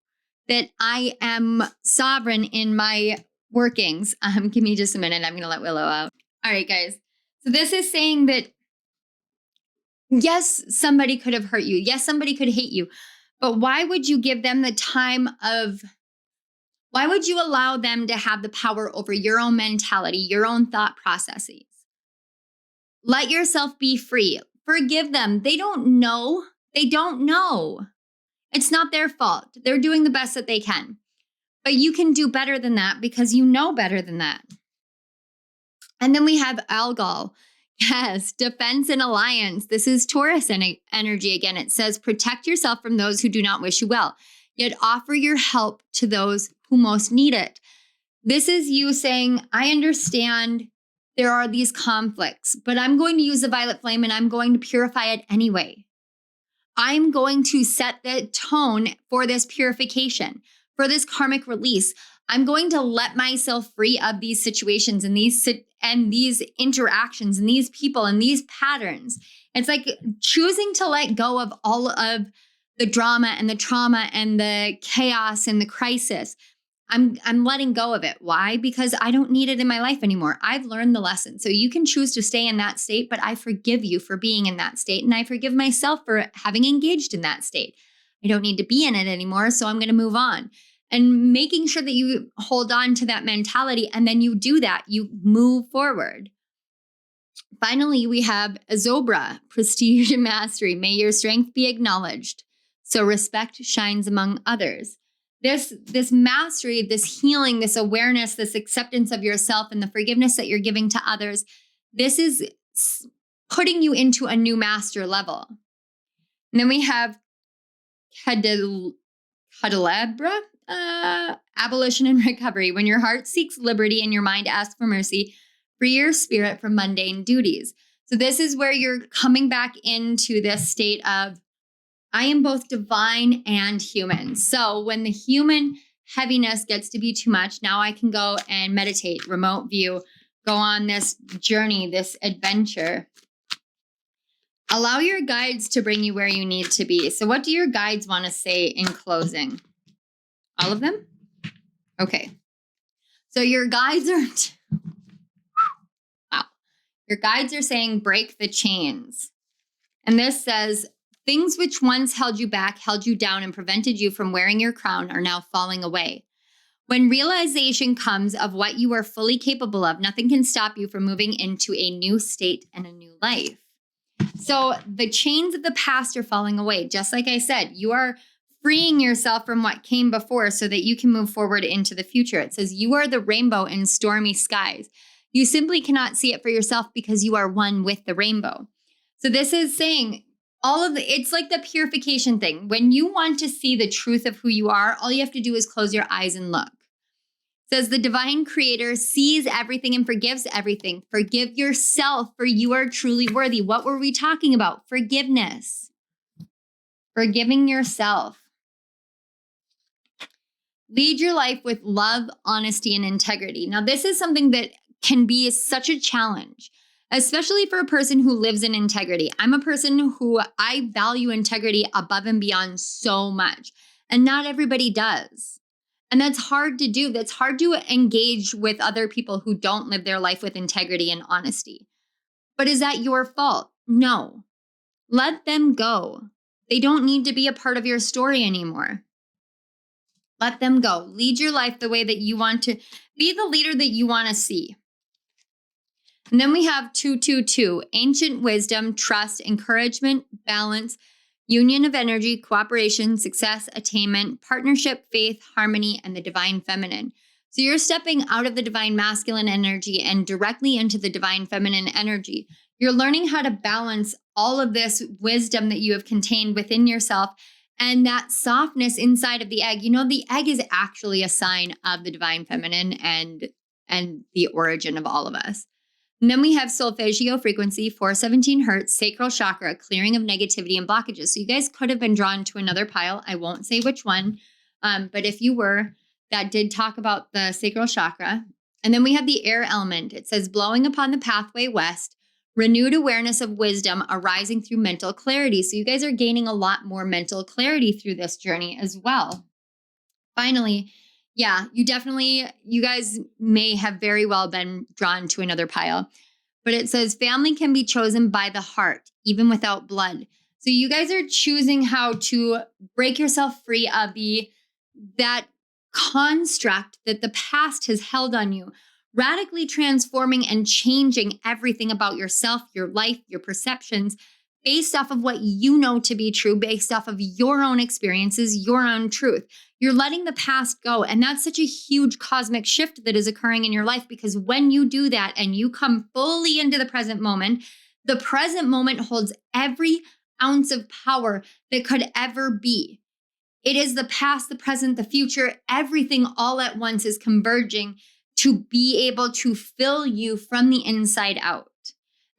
that I am sovereign in my workings. Give me just a minute. I'm going to let Willow out. All right, guys. So this is saying that, yes, somebody could have hurt you. Yes, somebody could hate you. But why would you give them the time of, why would you allow them to have the power over your own mentality, your own thought processes? Let yourself be free. Forgive them. They don't know. They don't know. It's not their fault. They're doing the best that they can. But you can do better than that because you know better than that. And then we have Algol. Yes, defense and alliance. This is Taurus energy again. It says, protect yourself from those who do not wish you well, yet offer your help to those who most need it. This is you saying, I understand there are these conflicts, but I'm going to use the violet flame and I'm going to purify it anyway. I'm going to set the tone for this purification, for this karmic release. I'm going to let myself free of these situations and these interactions and these people and these patterns. It's like choosing to let go of all of the drama and the trauma and the chaos and the crisis. I'm letting go of it. Why? Because I don't need it in my life anymore. I've learned the lesson. So you can choose to stay in that state, but I forgive you for being in that state. And I forgive myself for having engaged in that state. I don't need to be in it anymore. So I'm going to move on. And making sure that you hold on to that mentality. And then you do that. You move forward. Finally, we have Zobra, prestige and mastery. May your strength be acknowledged. So respect shines among others. This mastery, this healing, this awareness, this acceptance of yourself and the forgiveness that you're giving to others, this is putting you into a new master level. And then we have Cadalabra, abolition and recovery. When your heart seeks liberty and your mind asks for mercy, free your spirit from mundane duties. So this is where you're coming back into this state of, I am both divine and human. So when the human heaviness gets to be too much, now I can go and meditate, remote view, go on this journey, this adventure. Allow your guides to bring you where you need to be. So what do your guides want to say in closing? All of them? Okay. So your guides are, wow. Your guides are saying break the chains. And this says, things which once held you back, held you down, and prevented you from wearing your crown are now falling away. When realization comes of what you are fully capable of, nothing can stop you from moving into a new state and a new life. So the chains of the past are falling away. Just like I said, you are freeing yourself from what came before so that you can move forward into the future. It says you are the rainbow in stormy skies. You simply cannot see it for yourself because you are one with the rainbow. So this is saying, it's like the purification thing. When you want to see the truth of who you are, all you have to do is close your eyes and look. It says the divine creator sees everything and forgives everything. Forgive yourself, for you are truly worthy. What were we talking about? Forgiveness. Forgiving yourself. Lead your life with love, honesty, and integrity. Now, this is something that can be such a challenge, especially for a person who lives in integrity. I'm a person who I value integrity above and beyond so much, and not everybody does. And that's hard to do. That's hard to engage with other people who don't live their life with integrity and honesty. But is that your fault? No. Let them go. They don't need to be a part of your story anymore. Let them go. Lead your life the way that you want to. Be the leader that you want to see. And then we have 222, ancient wisdom, trust, encouragement, balance, union of energy, cooperation, success, attainment, partnership, faith, harmony, and the divine feminine. So you're stepping out of the divine masculine energy and directly into the divine feminine energy. You're learning how to balance all of this wisdom that you have contained within yourself and that softness inside of the egg. You know, the egg is actually a sign of the divine feminine and the origin of all of us. And then we have solfeggio frequency, 417 hertz, sacral chakra, clearing of negativity and blockages. So you guys could have been drawn to another pile. I won't say which one, but if you were, that did talk about the sacral chakra. And then we have the air element. It says blowing upon the pathway west, renewed awareness of wisdom arising through mental clarity. So you guys are gaining a lot more mental clarity through this journey as well. Finally, yeah, you guys may have very well been drawn to another pile, but it says family can be chosen by the heart, even without blood. So you guys are choosing how to break yourself free of that construct that the past has held on you, radically transforming and changing everything about yourself, your life, your perceptions, based off of what you know to be true, based off of your own experiences, your own truth. You're letting the past go. And that's such a huge cosmic shift that is occurring in your life, because when you do that and you come fully into the present moment holds every ounce of power that could ever be. It is the past, the present, the future, everything all at once is converging to be able to fill you from the inside out.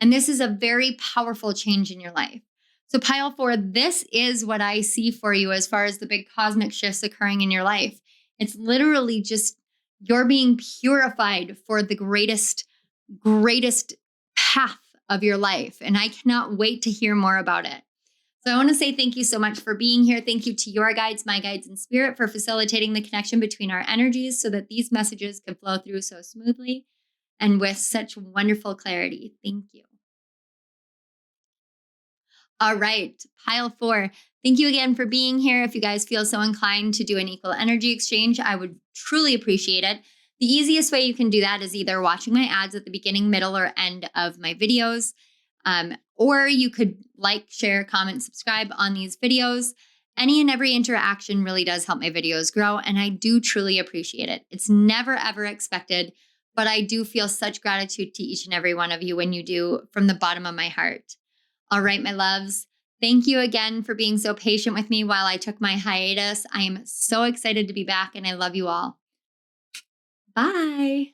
And this is a very powerful change in your life. So pile 4, this is what I see for you as far as the big cosmic shifts occurring in your life. It's literally just you're being purified for the greatest path of your life. And I cannot wait to hear more about it. So I want to say thank you so much for being here. Thank you to your guides, my guides in spirit, for facilitating the connection between our energies so that these messages can flow through so smoothly and with such wonderful clarity. Thank you. All right, pile 4. Thank you again for being here. If you guys feel so inclined to do an equal energy exchange, I would truly appreciate it. The easiest way you can do that is either watching my ads at the beginning, middle, or end of my videos. Or you could like, share, comment, subscribe on these videos. Any and every interaction really does help my videos grow, and I do truly appreciate it. It's never, ever expected, but I do feel such gratitude to each and every one of you when you do, from the bottom of my heart. All right, my loves, thank you again for being so patient with me while I took my hiatus. I am so excited to be back, and I love you all. Bye.